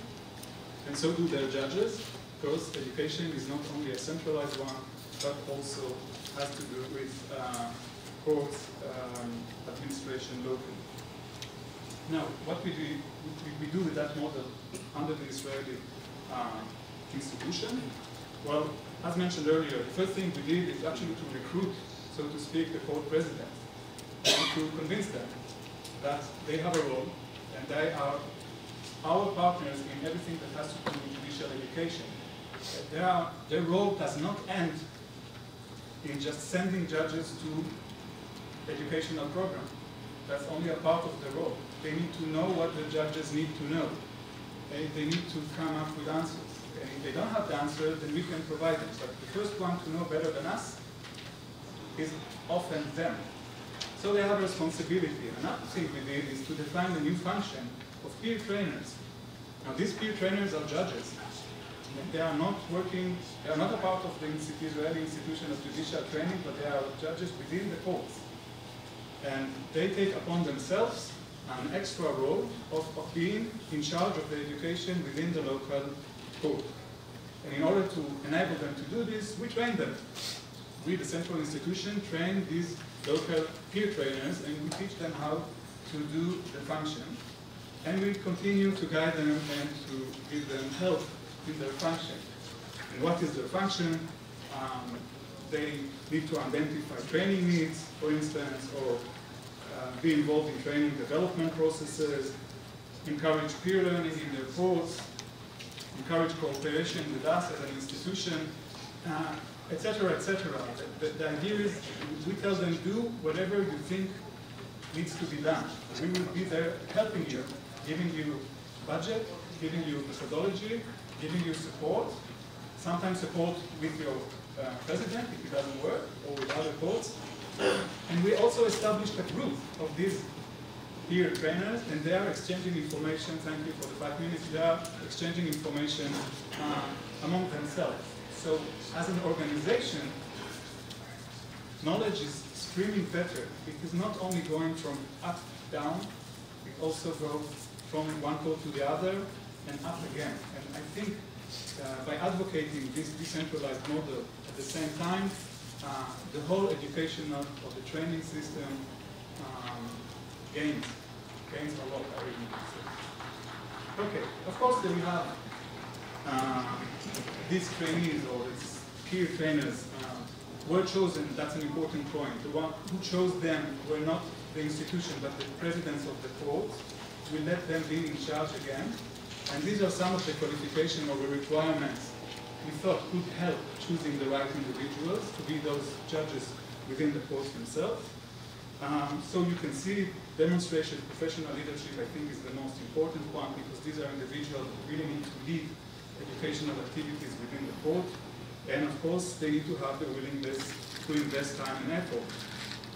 and so do their judges, because education is not only a centralized one, but also has to do with courts administration locally. Now, what we do with that model under the Israeli institution? Well, as mentioned earlier, the first thing we did is actually to recruit, so to speak, the court presidents, and to convince them that they have a role and they are our partners in everything that has to do with judicial education. Their role does not end in just sending judges to educational programs. That's only a part of the role. They need to know what the judges need to know. They need to come up with answers. And if they don't have the answer, then we can provide them. But the first one to know better than us is often them. So they have a responsibility. Another thing we did is to define a new function of peer trainers. Now these peer trainers are judges. They are not working, they are not a part of the Israeli institution of judicial training, but they are judges within the courts. And they take upon themselves an extra role of being in charge of the education within the local court. And in order to enable them to do this, we train them. We, the central institution, train these local peer trainers, and we teach them how to do the function. And we continue to guide them and to give them help in their function. And what is their function? They need to identify training needs, for instance, or be involved in training development processes, encourage peer learning in their courts, encourage cooperation with us as an institution, etc., etc. The idea is we tell them, do whatever you think needs to be done. We will be there helping you, giving you budget, giving you methodology, giving you support, sometimes support with your president if it doesn't work, or with other courts. And we also established a group of these peer trainers, and they are exchanging information. Thank you for the 5 minutes. They are exchanging information among themselves. So as an organization, knowledge is streaming better. It is not only going from up, down, it also goes from one code to the other and up again. And I think by advocating this decentralized model at the same time, the whole educational or the training system gains a lot, I really say. Okay, of course then we have these trainees or these peer trainers were chosen, that's an important point. The one who chose them were not the institution but the presidents of the courts. We let them be in charge again. And these are some of the qualifications or the requirements we thought could help choosing the right individuals to be those judges within the courts themselves. So you can see demonstration, professional leadership, I think is the most important one because these are individuals who really need to lead educational activities within the court. And of course, they need to have the willingness to invest time and effort.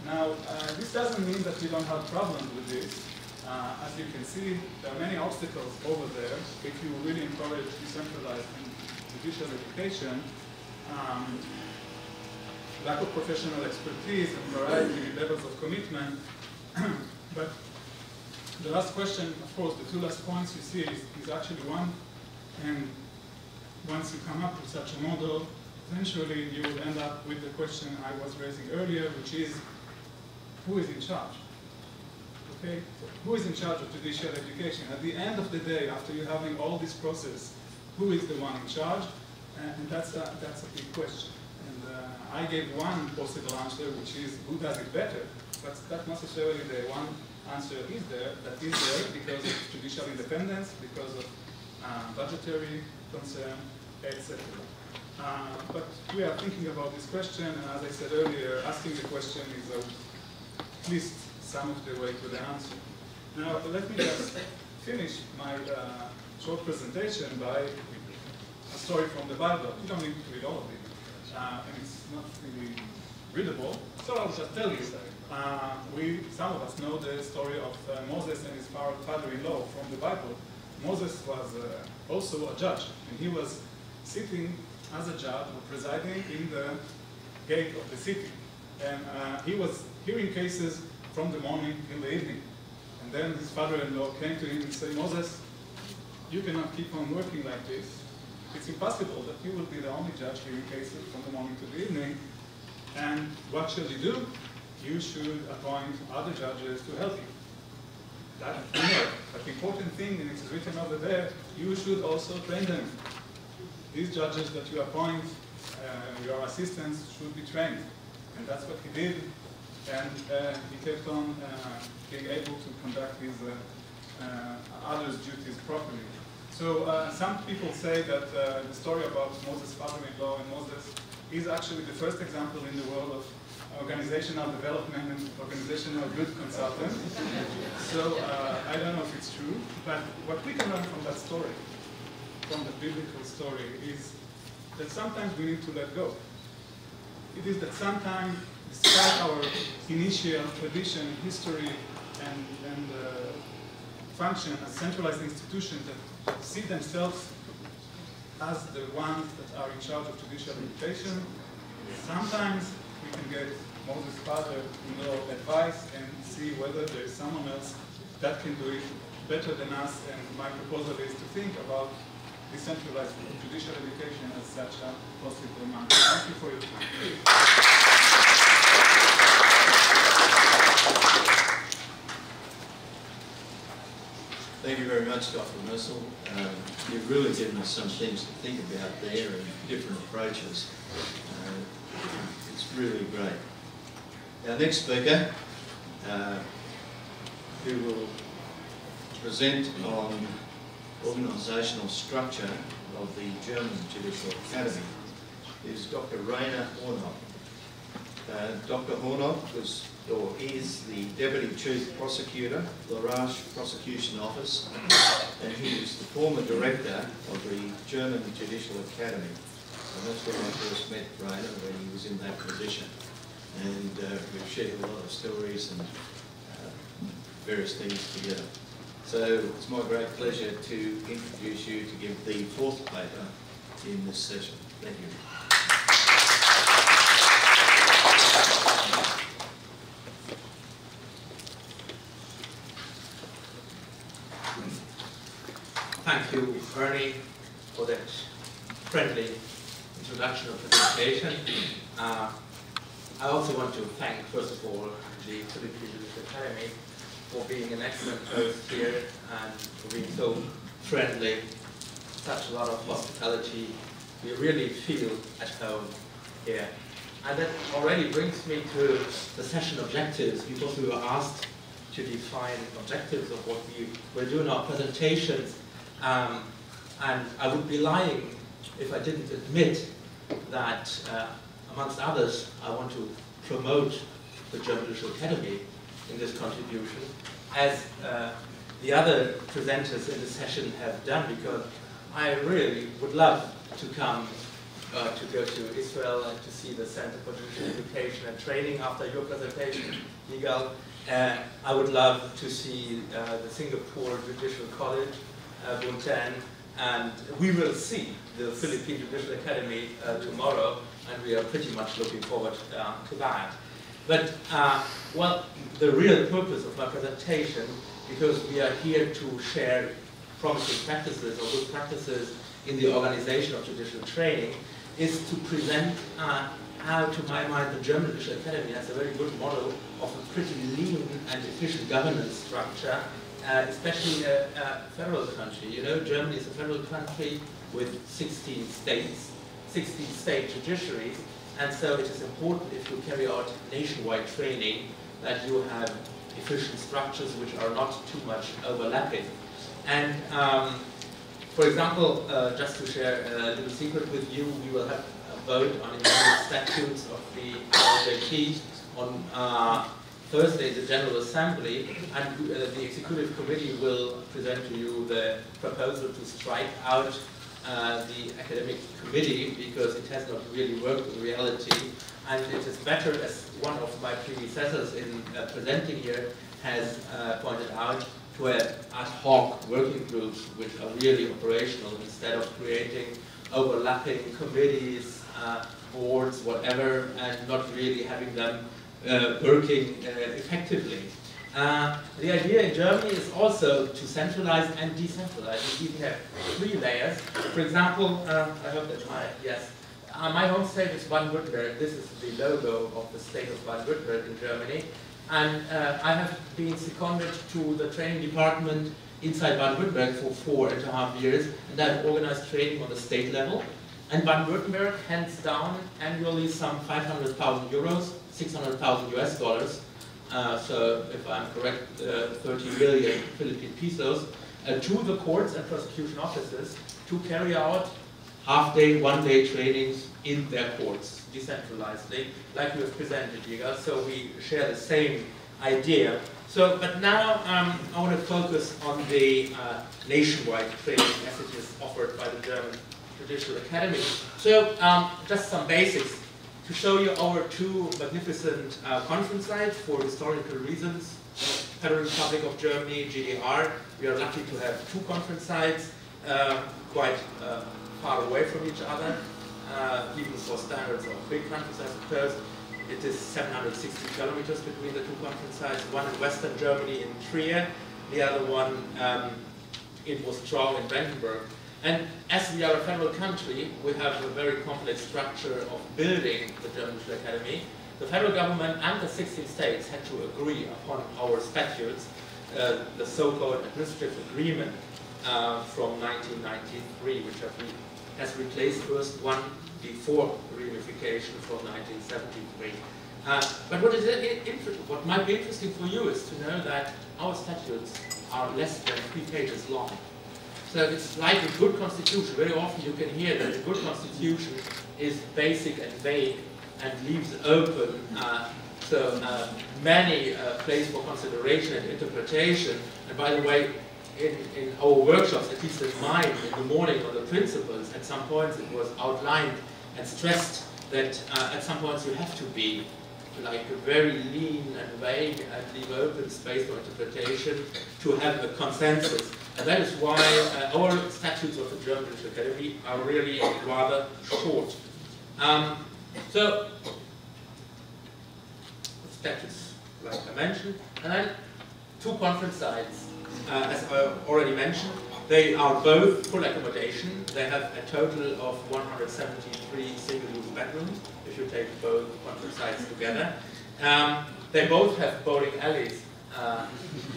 Now, this doesn't mean that we don't have problems with this. As you can see, there are many obstacles over there. If you really encourage decentralized and judicial education, lack of professional expertise and variety levels of commitment. But the last question, of course, the two last points you see is actually one. And once you come up with such a model, eventually you will end up with the question I was raising earlier, which is, who is in charge? Okay, so who is in charge of judicial education? At the end of the day, after you're having all this process, who is the one in charge? And that's a big question. And I gave one possible answer, which is who does it better? But not necessarily the one answer that is there because of judicial independence, because of budgetary concern, etc. But we are thinking about this question, and as I said earlier, asking the question is at least some of the way to the answer. Now, let me just finish my short presentation by a story from the Bible. You don't need to read all of it, and it's not really readable, so I'll just tell you. Some of us know the story of Moses and his father-in-law from the Bible. Moses was also a judge, and he was sitting as a judge or presiding in the gate of the city. And he was hearing cases from the morning till the evening. And then his father-in-law came to him and said, Moses, you cannot keep on working like this. It's impossible that you will be the only judge hearing cases from the morning to the evening. And what shall you do? You should appoint other judges to help you. But the important thing, and it's written over there, you should also train them. These judges that you appoint, your assistants, should be trained. And that's what he did. And he kept on being able to conduct his others' duties properly. So some people say that the story about Moses' father-in-law and Moses is actually the first example in the world of organizational development and organizational good consultant. So I don't know if it's true, but what we can learn from that story, from the biblical story, is that sometimes we need to let go. It is that sometimes, despite our initial tradition, history, and function as centralized institutions that see themselves as the ones that are in charge of judicial education, sometimes we can get Moses' father-in-law advice and see whether there is someone else that can do it better than us. And my proposal is to think about decentralized judicial education as such a possible manner. Thank you for your time. Thank you very much, Dr. Mussel. You've really given us some things to think about there and different approaches. It's really great. Our next speaker, who will present on organisational structure of the German Judicial Academy is Dr. Rainer Hornop. Dr. Hornop was, or is, the Deputy Chief Prosecutor, Larache Prosecution Office, and he was the former Director of the German Judicial Academy. And that's where I first met Rainer, when he was in that position. And we've shared a lot of stories and various things together. So it's my great pleasure to introduce you to give the fourth paper in this session. Thank you. Thank you, Bernie, for that friendly introduction and presentation. I also want to thank, first of all, the Philippine Judicial Academy for being an excellent host here and for being so friendly, such a lot of hospitality. We really feel at home here. And that already brings me to the session objectives, because we were asked to define objectives of what we will do in our presentations. And I would be lying if I didn't admit that, amongst others, I want to promote the German Judicial Academy in this contribution, as the other presenters in the session have done, because I really would love to come to go to Israel and to see the Center for Judicial Education and Training after your presentation, Yigal. I would love to see the Singapore Judicial College, Buntan, and we will see the Philippine Judicial Academy tomorrow, and we are pretty much looking forward to that. But, well, the real purpose of my presentation, because we are here to share promising practices or good practices in the organization of judicial training, is to present how, to my mind, the German Judicial Academy has a very good model of a pretty lean and efficient governance structure, especially a federal country. You know, Germany is a federal country with 16 states, 16 state judiciaries, and so it is important, if you carry out nationwide training, that you have efficient structures which are not too much overlapping. And for example, just to share a little secret with you, we will have a vote on amended statutes of the RJT on Thursday, the General Assembly, and the Executive Committee will present to you the proposal to strike out the Academic Committee, because it has not really worked in reality, and it is better, as one of my predecessors in presenting here has pointed out, to have ad hoc working groups which are really operational, instead of creating overlapping committees, boards, whatever, and not really having them working effectively. The idea in Germany is also to centralize and decentralize. We even have 3 layers. For example, I hope that my home state is Baden-Württemberg. This is the logo of the state of Baden-Württemberg in Germany. And I have been seconded to the training department inside Baden-Württemberg for 4.5 years, and I've organized training on the state level. And Baden-Württemberg hands down annually some 500,000 euros, 600,000 US dollars. So if I'm correct, 30 million Philippine pesos, to the courts and prosecution offices to carry out half-day, one-day trainings in their courts, decentralizedly, like you have presented, Yigal. So we share the same idea. So, but now I want to focus on the nationwide training as it is offered by the German Judicial Academy. So, just some basics. To show you our 2 magnificent conference sites for historical reasons. Federal Republic of Germany, GDR. We are lucky to have 2 conference sites, quite far away from each other, even for standards of big countries, I suppose. It is 760 kilometers between the 2 conference sites, one in Western Germany in Trier, the other one in Ostrau in Brandenburg. And as we are a federal country, we have a very complex structure of building the German Judicial Academy. The federal government and the 16 states had to agree upon our statutes, the so-called administrative agreement from 1993, which has replaced first one before reunification from 1973. But what might be interesting for you is to know that our statutes are less than 3 pages long. So it's like a good constitution. Very often you can hear that a good constitution is basic and vague and leaves open many place for consideration and interpretation. And by the way, in our workshops, at least in mine, in the morning on the principles, at some points it was outlined and stressed that at some points you have to be like very lean and vague and leave open space for interpretation to have a consensus. And that is why our statutes of the German Judicial Academy are really rather short. So, statutes, like I mentioned, and then two conference sites. As I already mentioned, they are both full accommodation. They have a total of 173 single-use bedrooms, if you take both conference sites together. They both have bowling alleys,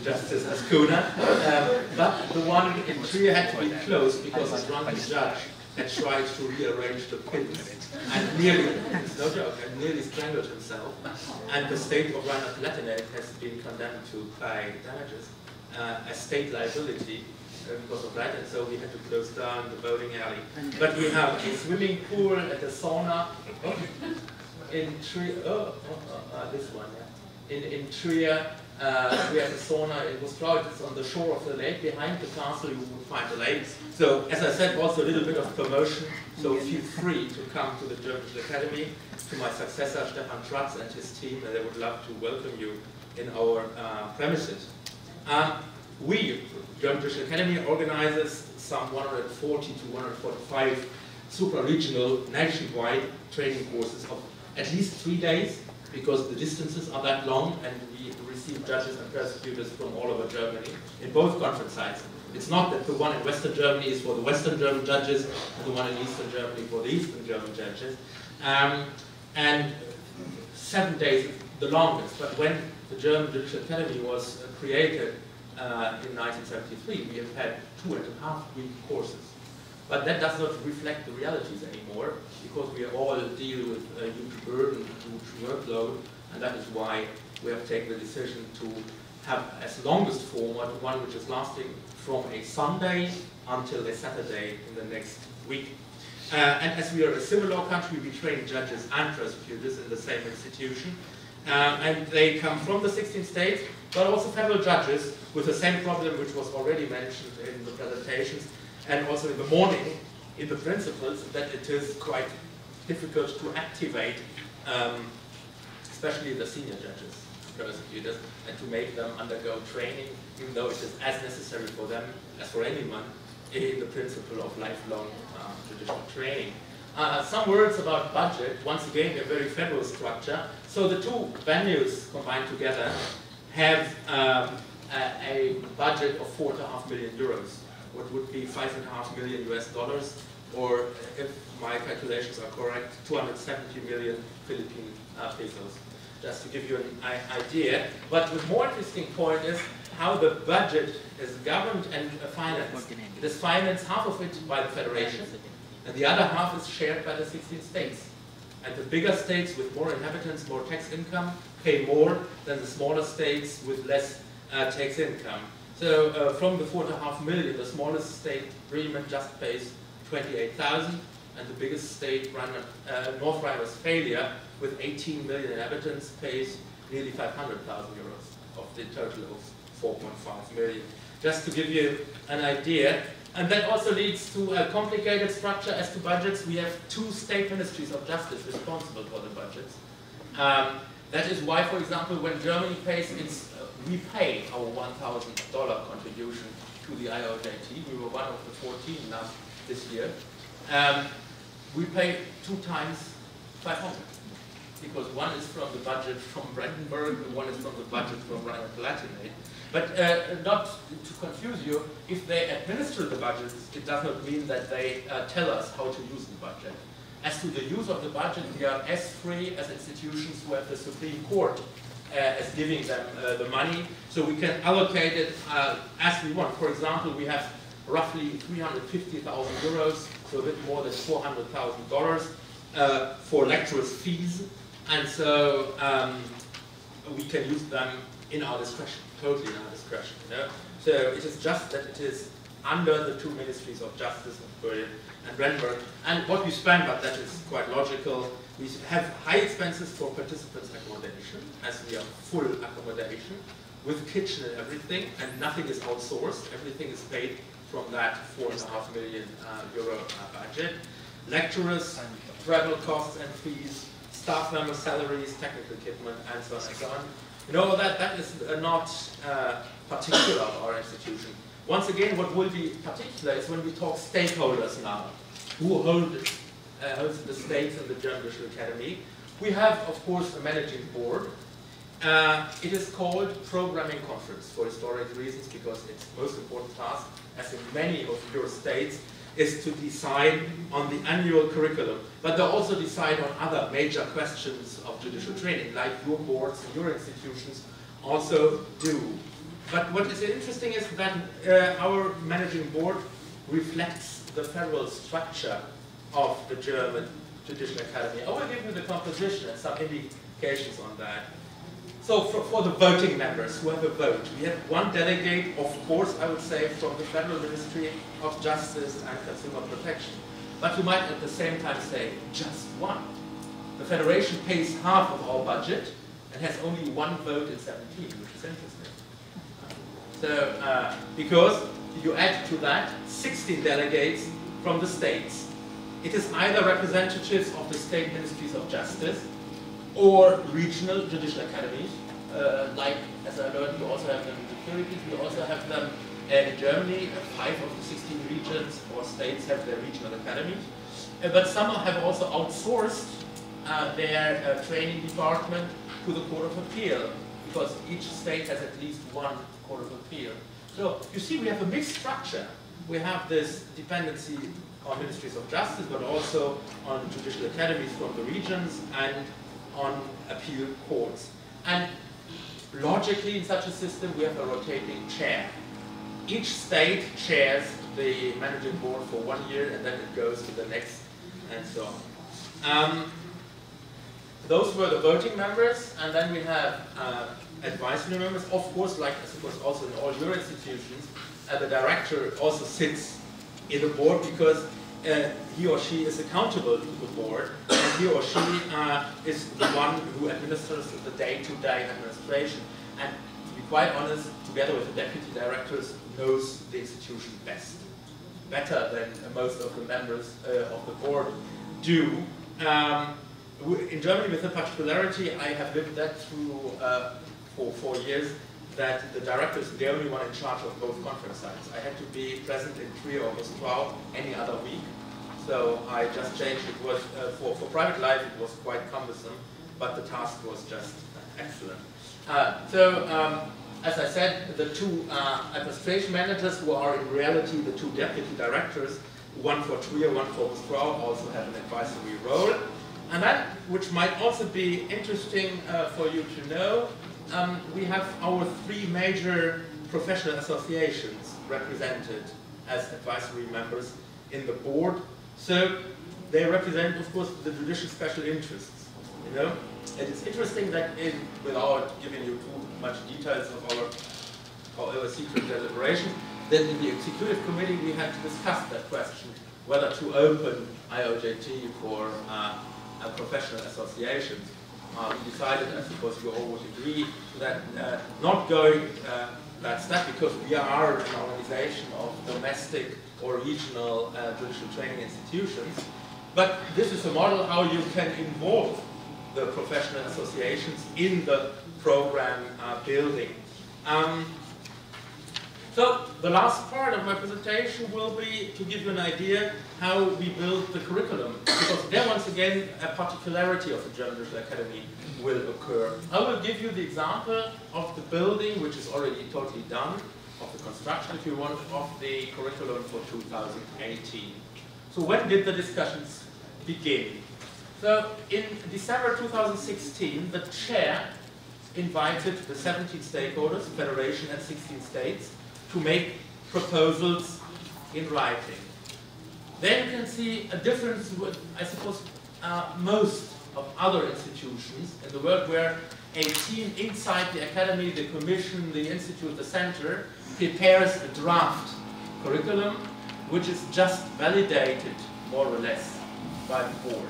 just as Kuna, but the one in Trier had to be closed because a drunken judge had tried to rearrange the pins and nearly, it's no joke, and nearly strangled himself. And the state of Rheinland-Palatinate has been condemned to pay damages as state liability because of that, and so we had to close down the bowling alley. But we have a swimming pool and a sauna in Trier. This one, yeah. In Trier, we have a sauna. It was crowded. It's on the shore of the lake. Behind the castle, you would find the lake. So, as I said, also a little bit of promotion. So feel free to come to the German Judicial Academy, to my successor Stefan Tratz and his team, and they would love to welcome you in our premises. We, German Judicial Academy, organizes some 140 to 145 supra-regional, nationwide training courses of at least 3 days, because the distances are that long, and we receive judges and prosecutors from all over Germany in both conference sites. It's not that the one in Western Germany is for the Western German judges, and the one in Eastern Germany for the Eastern German judges. And 7 days, the longest. But when the German Judicial Academy was created in 1973, we have had 2.5-week courses. But that does not reflect the realities anymore, because we all deal with a huge burden, huge workload, and that is why we have taken the decision to have as longest format one which is lasting from a Sunday until a Saturday in the next week. And as we are a civil law country, we train judges and prosecutors in the same institution. And they come from the 16 states, but also federal judges with the same problem which was already mentioned in the presentations, and also in the morning in the principles, that it is quite difficult to activate, especially the senior judges, prosecutors, and to make them undergo training, even though it is as necessary for them as for anyone in the principle of lifelong judicial training. Some words about budget. Once again, a very federal structure. So the two venues combined together have a budget of 4.5 million euros, what would be $5.5 million US, or if my calculations are correct, 270 million Philippine pesos, just to give you an idea. But the more interesting point is how the budget is governed and financed. It is financed, half of it by the Federation, and the other half is shared by the 16 states. And the bigger states with more inhabitants, more tax income, pay more than the smaller states with less tax income. So from the 4.5 million, the smallest state, Bremen, just pays 28,000, and the biggest state, North Rhine-Westphalia, with 18 million inhabitants, pays nearly 500,000 euros of the total of 4.5 million. Just to give you an idea. And that also leads to a complicated structure as to budgets. We have 2 state ministries of justice responsible for the budgets. That is why, for example, when Germany pays we pay our $1,000 contribution to the IOJT. We were one of the 14 this year. We pay 2 times 500, because one is from the budget from Brandenburg, and one is from the budget from Rheinland-Palatinate. But not to confuse you, if they administer the budgets, it does not mean that they tell us how to use the budget. As to the use of the budget, we are as free as institutions who have the Supreme Court as giving them the money, so we can allocate it as we want. For example, we have roughly 350,000 euros, so a bit more than $400,000 for lecturers' fees, and so we can use them in our discretion, totally in our discretion. You know? So it is just that it is under the two ministries of justice of Berlin and Brandenburg. And what we spend, but that is quite logical, we have high expenses for participants' accommodation, as we are full accommodation, with kitchen and everything, and nothing is outsourced. Everything is paid from that 4.5 million euro budget. Lecturers, travel costs and fees, staff member salaries, technical equipment, and so on and so on. You know, that is not particular of our institution. Once again, what will be particular is when we talk stakeholders now, who holds the stakes in the German Judicial Academy. We have, of course, a managing board. It is called Programming Conference for historic reasons, because its most important task, as in many of your states, is to decide on the annual curriculum. But they also decide on other major questions of judicial training, like your boards and your institutions also do. But what is interesting is that our managing board reflects the federal structure of the German Judicial Academy. I will give you the composition and some indications on that. So for the voting members who have a vote, we have one delegate, of course, I would say, from the Federal Ministry of Justice and Consumer Protection. But you might at the same time say, just one. The Federation pays half of our budget and has only one vote in 17, which is interesting. So, because you add to that 16 delegates from the states. It is either representatives of the state ministries of justice or regional judicial academies. Like, as I learned, you also have them in the Philippines, we also have them in Germany. 5 of the 16 regions or states have their regional academies. But some have also outsourced their training department to the Court of Appeal, because each state has at least one Court of Appeal. So you see, we have a mixed structure. We have this dependency on ministries of justice, but also on judicial academies from the regions and on appeal courts. And logically, in such a system, we have a rotating chair. Each state chairs the managing board for 1 year, and then it goes to the next, and so on. Those were the voting members, and then we have advisory members. Of course, like I suppose also in all your institutions, the director also sits in the board, because he or she is accountable to the board, and he or she is the one who administers the day-to-day administration. And to be quite honest, together with the deputy directors, knows the institution best, better than most of the members of the board do. In Germany, with the particularity, I have lived that through for 4 years, that the director is the only one in charge of both conference sites. I had to be present in 3 or 12 any other week. So I just changed. It was for private life, it was quite cumbersome, but the task was just excellent. As I said, the 2 administration managers, who are in reality the 2 deputy directors, one for Trier, one for Westphal, also have an advisory role. And that, which might also be interesting for you to know, we have our 3 major professional associations represented as advisory members in the board. So they represent, of course, the judicial special interests. You know, it is interesting that, without giving you too much details of our secret deliberations, that in the executive committee we had to discuss that question, whether to open IOJT for professional associations. We decided, I suppose you all would agree, that not going that step, because we are an organization of domestic or regional judicial training institutions. But this is a model how you can involve the professional associations in the program building. So the last part of my presentation will be to give you an idea how we build the curriculum, because there, once again, a particularity of the German Judicial Academy will occur. I will give you the example of the building, which is already totally done, of the construction, if you want, of the curriculum for 2018. So when did the discussions begin? So in December 2016, the chair invited the 17 stakeholders, Federation and 16 states, to make proposals in writing. Then you can see a difference with, I suppose, most of other institutions in the world, where a team inside the academy, the commission, the institute, the center, prepares a draft curriculum, which is just validated more or less by the board.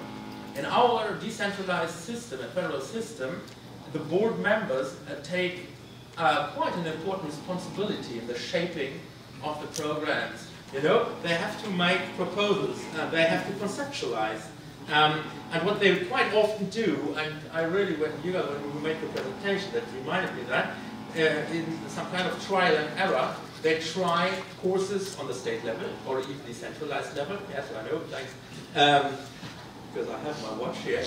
In our decentralized system, a federal system, the board members take quite an important responsibility in the shaping of the programs. You know, they have to make proposals, they have to conceptualize. And what they quite often do, and I really, when we made the presentation, that reminded me that, in some kind of trial and error, they try courses on the state level, or even decentralized level. Yes, I know, thanks. Because I have my watch here.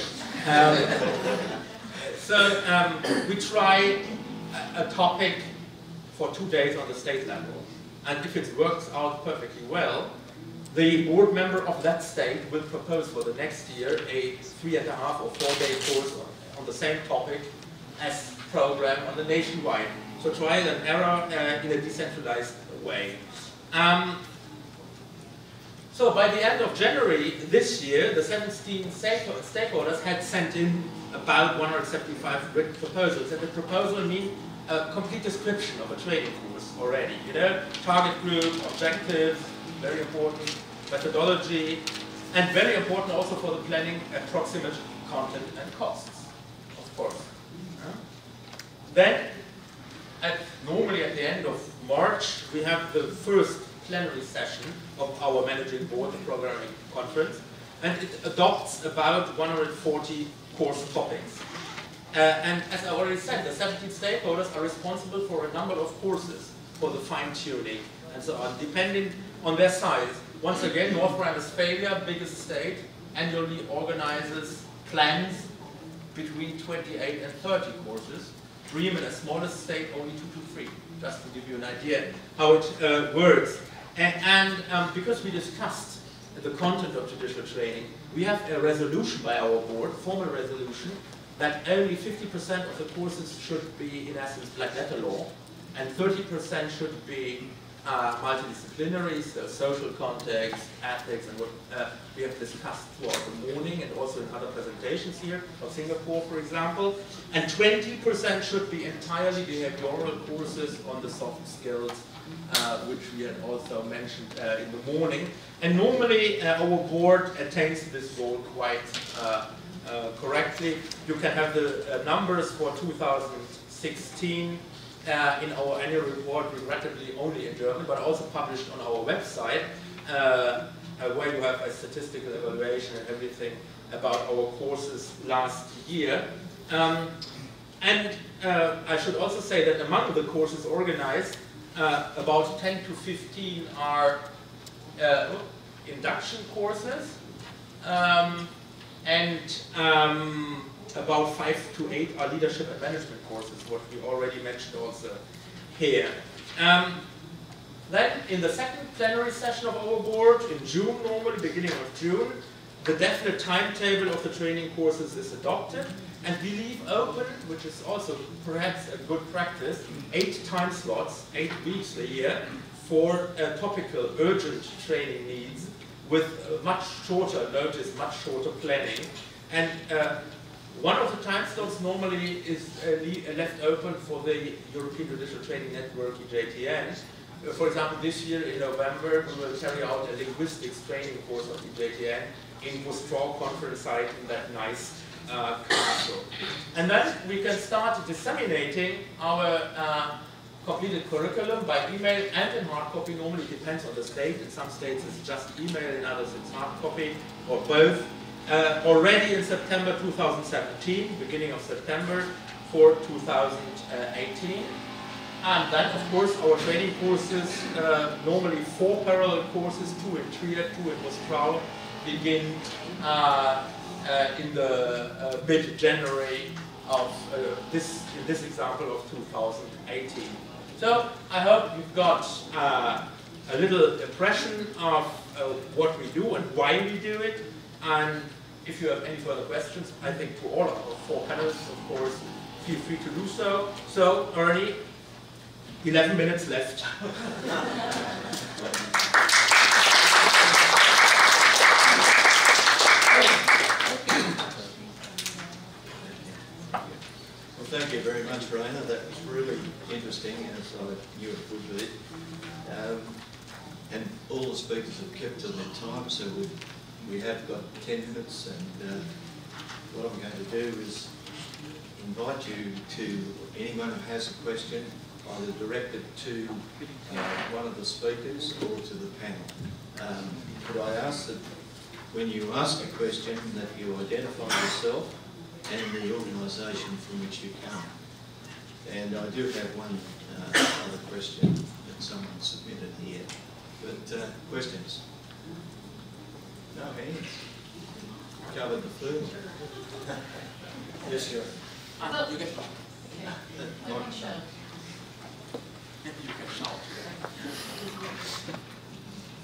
We try a topic for 2 days on the state level. And if it works out perfectly well, the board member of that state will propose for the next year a 3.5 or 4 day course on the same topic as program on the nationwide. So trial and error in a decentralized way. So by the end of January this year, the 17 stakeholders had sent in about 175 written proposals. And the proposal means a complete description of a training course already. You know, target group, objectives, very important, methodology, and very important also for the planning, approximate content and costs, of course. Then, normally at the end of March, we have the first plenary session of our managing board, the programming conference, and it adopts about 140 course topics. And as I already said, the 17 stakeholders are responsible for a number of courses for the fine-tuning and so on, depending on their size. Once again, North Rhine-Westphalia, biggest state, annually organizes plans between 28 and 30 courses. Bremen, a smallest state, only 2 to 3, just to give you an idea how it works. And because we discussed the content of judicial training, we have a resolution by our board, formal resolution, that only 50% of the courses should be, in essence, black letter law, and 30% should be multidisciplinary, so social context, ethics, and what we have discussed throughout the morning and also in other presentations here of Singapore, for example. And 20% should be entirely behavioral courses on the soft skills, which we had also mentioned in the morning. And normally our board attains this goal quite correctly. You can have the numbers for 2016 in our annual report, regrettably only in German, but also published on our website, where you have a statistical evaluation and everything about our courses last year. And I should also say that among the courses organized, about 10 to 15 are induction courses, and about 5 to 8 are leadership and management courses, what we already mentioned also here. Then in the second plenary session of our board, in June normally, beginning of June, the definite timetable of the training courses is adopted, and we leave open, which is also perhaps a good practice, 8 time slots, 8 weeks a year, for topical urgent training needs with much shorter notice, much shorter planning. And one of the time slots normally is left open for the European Judicial Training Network, EJTN. For example, this year in November, we will carry out a linguistics training course of EJTN in Mostrau conference site in that nice castle. And then we can start disseminating our completed curriculum by email and in hard copy. Normally it depends on the state. In some states it's just email, in others it's hard copy, or both. Already in September 2017, beginning of September for 2018. And then, of course, our training courses, normally 4 parallel courses, 2 in Trier, 2 in Mostrau, begin in the mid-January of in this example of 2018. So I hope you've got a little impression of what we do and why we do it. And if you have any further questions, I think to all of our 4 panelists, of course, feel free to do so. So, Ernie, 11 minutes left. Well, thank you very much, Rainer. That was really interesting, as I knew it would be. And all the speakers have kept to their time, so we have got 10 minutes, and what I'm going to do is invite you to, anyone who has a question, either direct it to one of the speakers or to the panel. Could I ask that when you ask a question that you identify yourself and the organisation from which you come. And I do have one other question that someone submitted here. But questions? No hands? Covered the food. Yes, sir. You get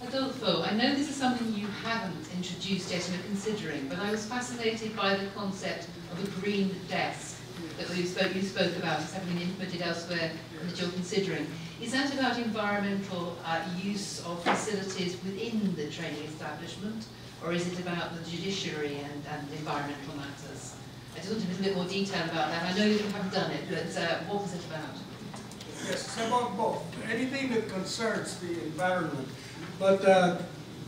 Adolfo, I know this is something you haven't introduced yet and are considering, but I was fascinated by the concept of a green desk that you spoke about as having been implemented elsewhere and that you're considering. Is that about environmental use of facilities within the training establishment, or is it about the judiciary and environmental matters? I just wanted a little bit more detail about that. I know you haven't done it, but what was it about? Yes, it's about both. Anything that concerns the environment, but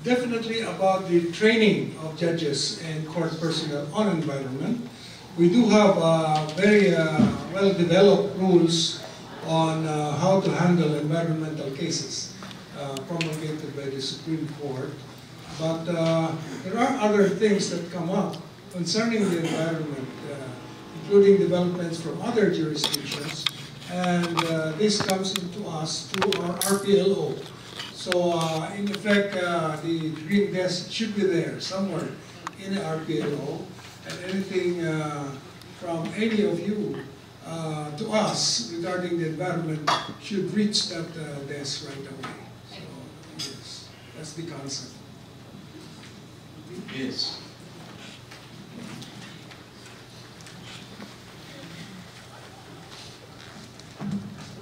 definitely about the training of judges and court personnel on environment. We do have very well-developed rules on how to handle environmental cases promulgated by the Supreme Court. But there are other things that come up concerning the environment, including developments from other jurisdictions, and this comes into us through our RPLO. So in effect, the green desk should be there somewhere in the RPLO, and anything from any of you to us regarding the environment should reach that desk right away. So yes, that's the concept. Yes.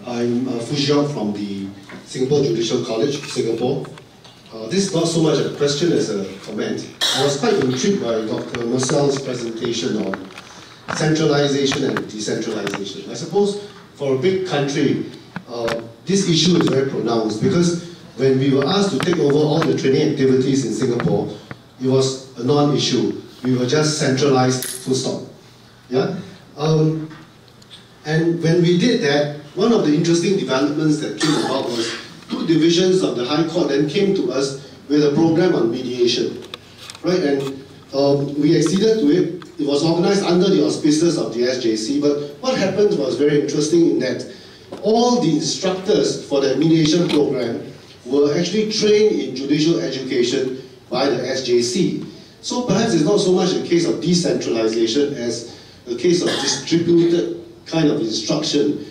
I'm Fujian from the Singapore Judicial College, Singapore. This is not so much a question as a comment. I was quite intrigued by Dr. Marcel's presentation on centralization and decentralization. I suppose for a big country, this issue is very pronounced because when we were asked to take over all the training activities in Singapore, it was a non-issue. We were just centralized, full stop. Yeah? And when we did that, one of the interesting developments that came about was two divisions of the High Court then came to us with a program on mediation. Right? And we acceded to it. It was organized under the auspices of the SJC, but what happened was very interesting in that all the instructors for the mediation program were actually trained in judicial education by the SJC. So perhaps it's not so much a case of decentralization as a case of distributed kind of instruction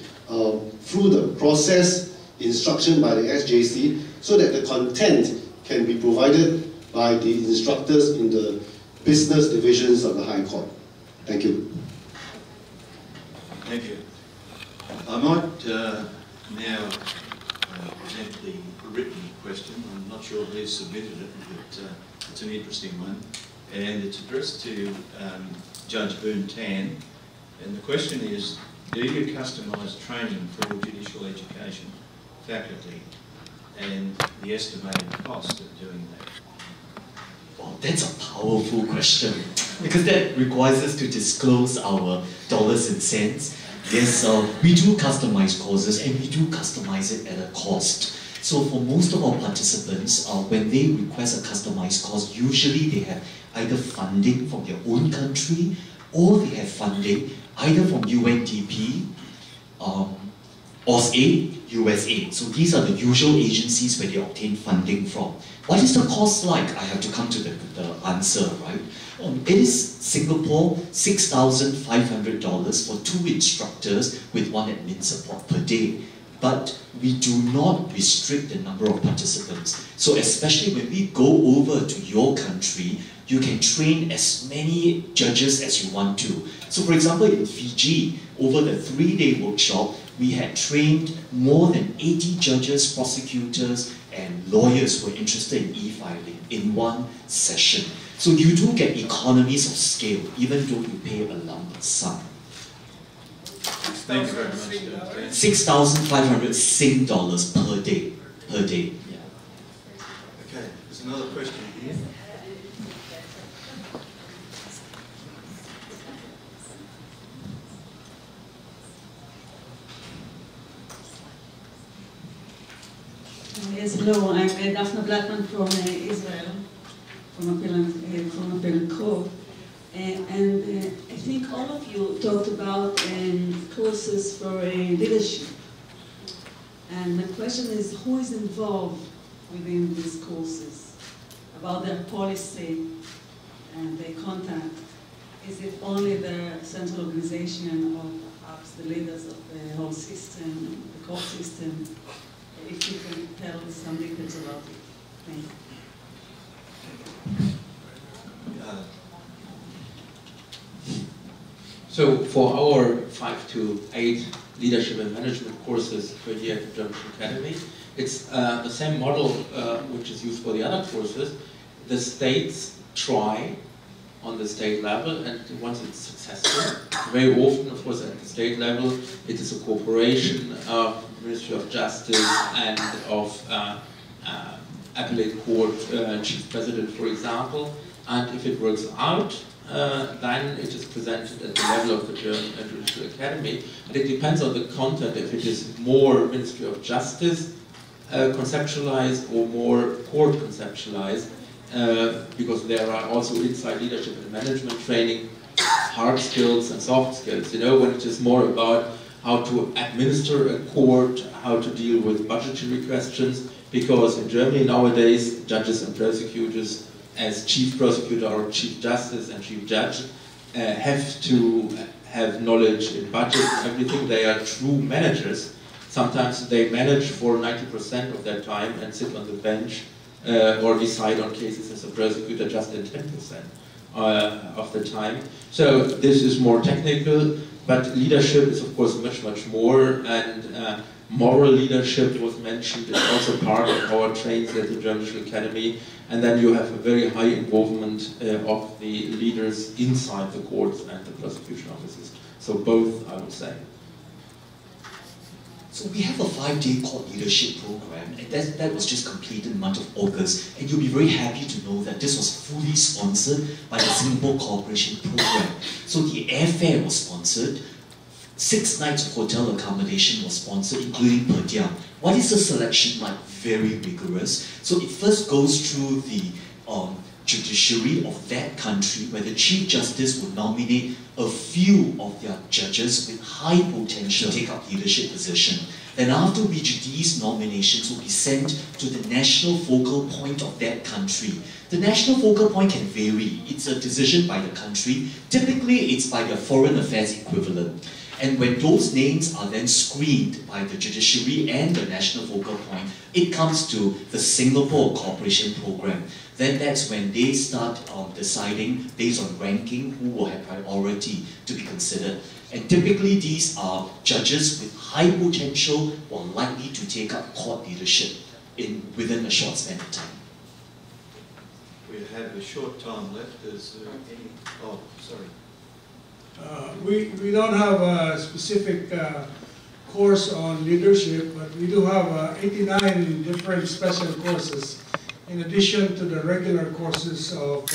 through the process instruction by the SJC so that the content can be provided by the instructors in the business divisions of the High Court. Thank you. Thank you. I might now present the written question. I'm not sure who submitted it, but it's an interesting one. And it's addressed to Judge Boon Tan. And the question is, do you customise training for all judicial education faculty and the estimated cost of doing that? Well, that's a powerful question because that requires us to disclose our dollars and cents. Yes, we do customize courses and we do customize it at a cost. So for most of our participants, when they request a customized course, usually they have either funding from their own country or they have funding either from UNDP, AusAid, USAID. So these are the usual agencies where they obtain funding from. What is the cost like? I have to come to the answer, right? It is Singapore $6,500 for 2 instructors with 1 admin support per day. But we do not restrict the number of participants. So especially when we go over to your country, you can train as many judges as you want to. So for example, in Fiji, over the 3-day workshop, we had trained more than 80 judges, prosecutors, and lawyers who were interested in e-filing in one session. So you do get economies of scale, even though you pay a lump sum. Thank you very much. 6,500 Sing dollars per day. Yeah. another question here. Yes, hello, I'm Daphne Blackman from Israel, from Appellant Cove. And I think all of you talked about courses for leadership. And my question is, who is involved within these courses? About their policy and their contact? Is it only the central organization or perhaps the leaders of the whole system, the court system? If you can tell us some details about it. Thank you. So for our 5 to 8 leadership and management courses per year at the Judicial Academy, it's the same model which is used for the other courses. The states try on the state level, and once it's successful, very often, of course, at the state level, it is a cooperation of Ministry of Justice and of Appellate Court Chief President, for example. And if it works out, then it is presented at the level of the German Judicial Academy. And it depends on the content, if it is more Ministry of Justice conceptualized or more court conceptualized, because there are also inside leadership and management training, hard skills and soft skills. You know, when it is more about how to administer a court, how to deal with budgetary questions, because in Germany nowadays, judges and prosecutors, as chief prosecutor or chief justice and chief judge, have to have knowledge in budget and everything. They are true managers. Sometimes they manage for 90% of their time and sit on the bench or decide on cases as a prosecutor just in 10% of the time. So this is more technical, but leadership is of course much, much more, and moral leadership was mentioned. It's also part of our trainings at the Judicial Academy, and then you have a very high involvement of the leaders inside the courts and the prosecution offices. So both, I would say. So we have a 5-day court leadership program, and that was just completed in the month of August. And you'll be very happy to know that this was fully sponsored by the Singapore Cooperation Program. So the airfare was sponsored, 6 nights of hotel accommodation was sponsored, including per diem. What is the selection like? Very rigorous. So it first goes through the judiciary of that country, where the Chief Justice will nominate a few of their judges with high potential to take up leadership position. Then after which these nominations will be sent to the national focal point of that country. The national focal point can vary. It's a decision by the country. Typically, it's by their foreign affairs equivalent. And when those names are then screened by the judiciary and the national focal point, it comes to the Singapore Cooperation Program. Then that's when they start deciding, based on ranking, who will have priority to be considered. And typically these are judges with high potential or likely to take up court leadership within a short span of time. We have a short time left. Is there any? Oh, sorry. We don't have a specific course on leadership, but we do have 89 different special courses in addition to the regular courses of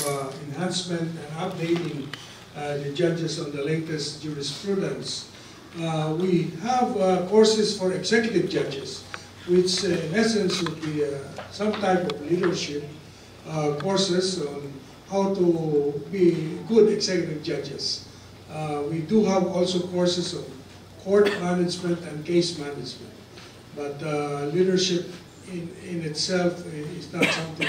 enhancement and updating the judges on the latest jurisprudence. We have courses for executive judges, which in essence would be some type of leadership courses on how to be good executive judges. We do have also courses on court management and case management, but leadership in itself is not something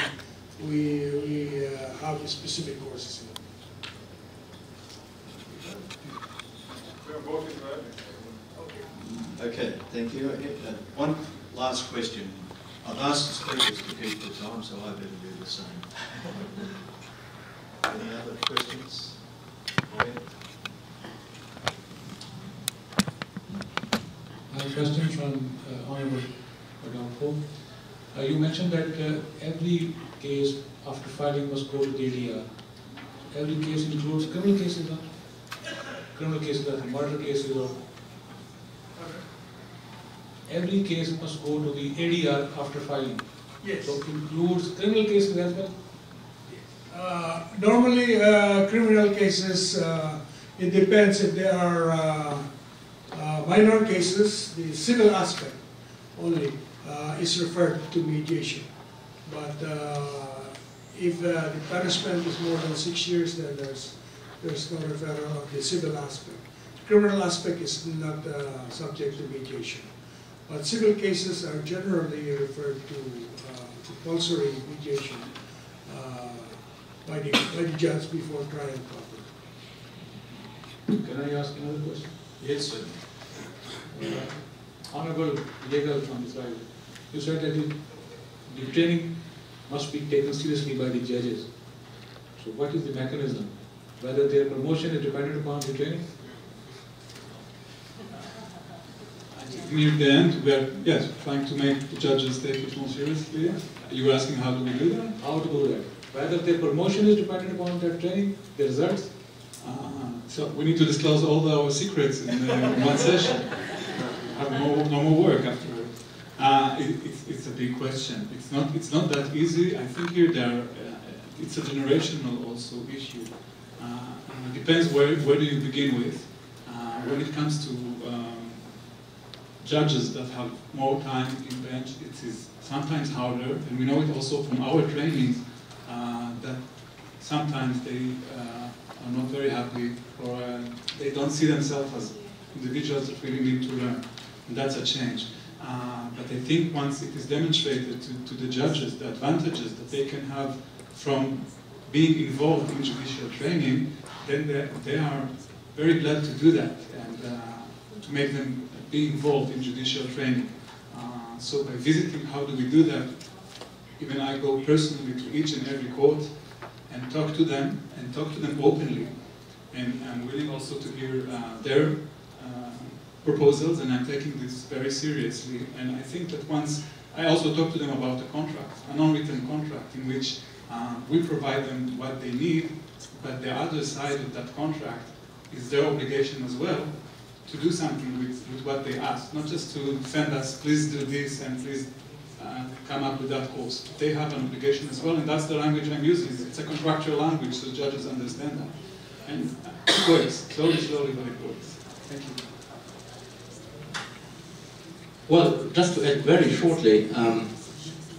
we have specific courses in. Okay, thank you. One last question. I've asked the speakers to keep the time, so I better do the same. Any other questions? A question from Honorable Adr. You mentioned that every case after filing must go to the ADR. Every case includes criminal cases, murder cases, or every case must go to the ADR after filing. Yes. So includes criminal cases as well? Normally, criminal cases, it depends if they are minor cases, the civil aspect only is referred to mediation. But if the punishment is more than 6 years, then there's no referral of the civil aspect. Criminal aspect is not subject to mediation. But civil cases are generally referred to compulsory mediation by the judge before trial proper. Can I ask another question? Yes, sir. Honorable legal from Israel, you said that the training must be taken seriously by the judges. So what is the mechanism? Whether their promotion is dependent upon the training? Near the end, we are trying to make the judges take it more seriously. You were asking how do we do that? How to do that? Whether their promotion is dependent upon their training, their results? So we need to disclose all our secrets in one session. Have no more work afterwards. It's a big question. It's not that easy. I think here it's a generational also issue. It depends where do you begin with. When it comes to judges that have more time in bench, it is sometimes harder, and we know it also from our trainings that sometimes they are not very happy, or they don't see themselves as individuals that really need to learn, and that's a change. But I think once it is demonstrated to the judges the advantages that they can have from being involved in judicial training, then they are very glad to do that and to make them be involved in judicial training. So by visiting, how do we do that? Even I go personally to each and every court and talk to them openly. And I'm willing also to hear their proposals, and I'm taking this very seriously. And I think that once I also talk to them about a contract, an unwritten contract, in which we provide them what they need, but the other side of that contract is their obligation as well to do something with what they ask, not just to send us, please do this and please come up with that course. They have an obligation as well, and that's the language I'm using. It's a contractual language, so judges understand that. And it works, slowly, but it works. Thank you. Well, just to add very shortly,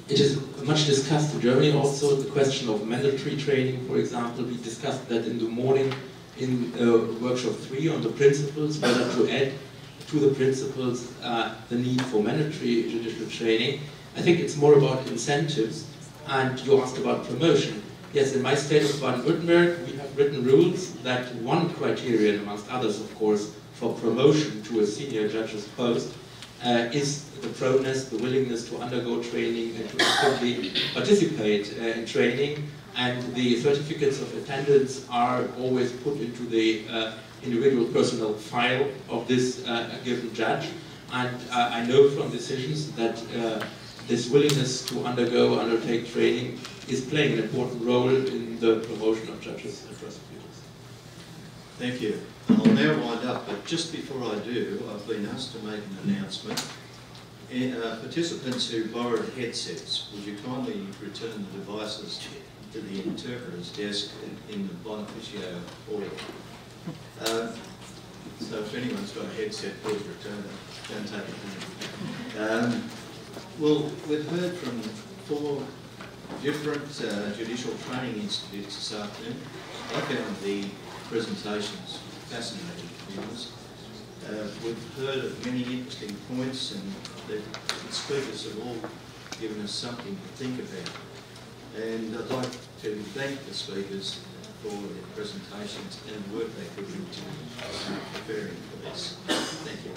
it is much discussed in Germany also, the question of mandatory training, for example. We discussed that in the morning in workshop 3 on the principles, whether to add to the principles the need for mandatory judicial training. I think it's more about incentives, and you asked about promotion. Yes, in my state of Baden-Württemberg, we have written rules that one criterion, amongst others of course, for promotion to a senior judge's post is the proneness, the willingness to undergo training and to actively participate in training. And the certificates of attendance are always put into the individual personal file of this given judge. And I know from decisions that this willingness to undertake training is playing an important role in the promotion of judges and prosecutors. Thank you. I'll now wind up, but just before I do, I've been asked to make an announcement. Participants who borrowed headsets, would you kindly return the devices to the interpreter's desk in the Bonificio hall? So if anyone's got a headset, please return it. Don't take it home. Well, we've heard from 4 different judicial training institutes this afternoon. I found the presentations fascinating, to be honest. We've heard of many interesting points, and the speakers have all given us something to think about. And I'd like to thank the speakers for their presentations and the work they put into preparing for this. Thank you.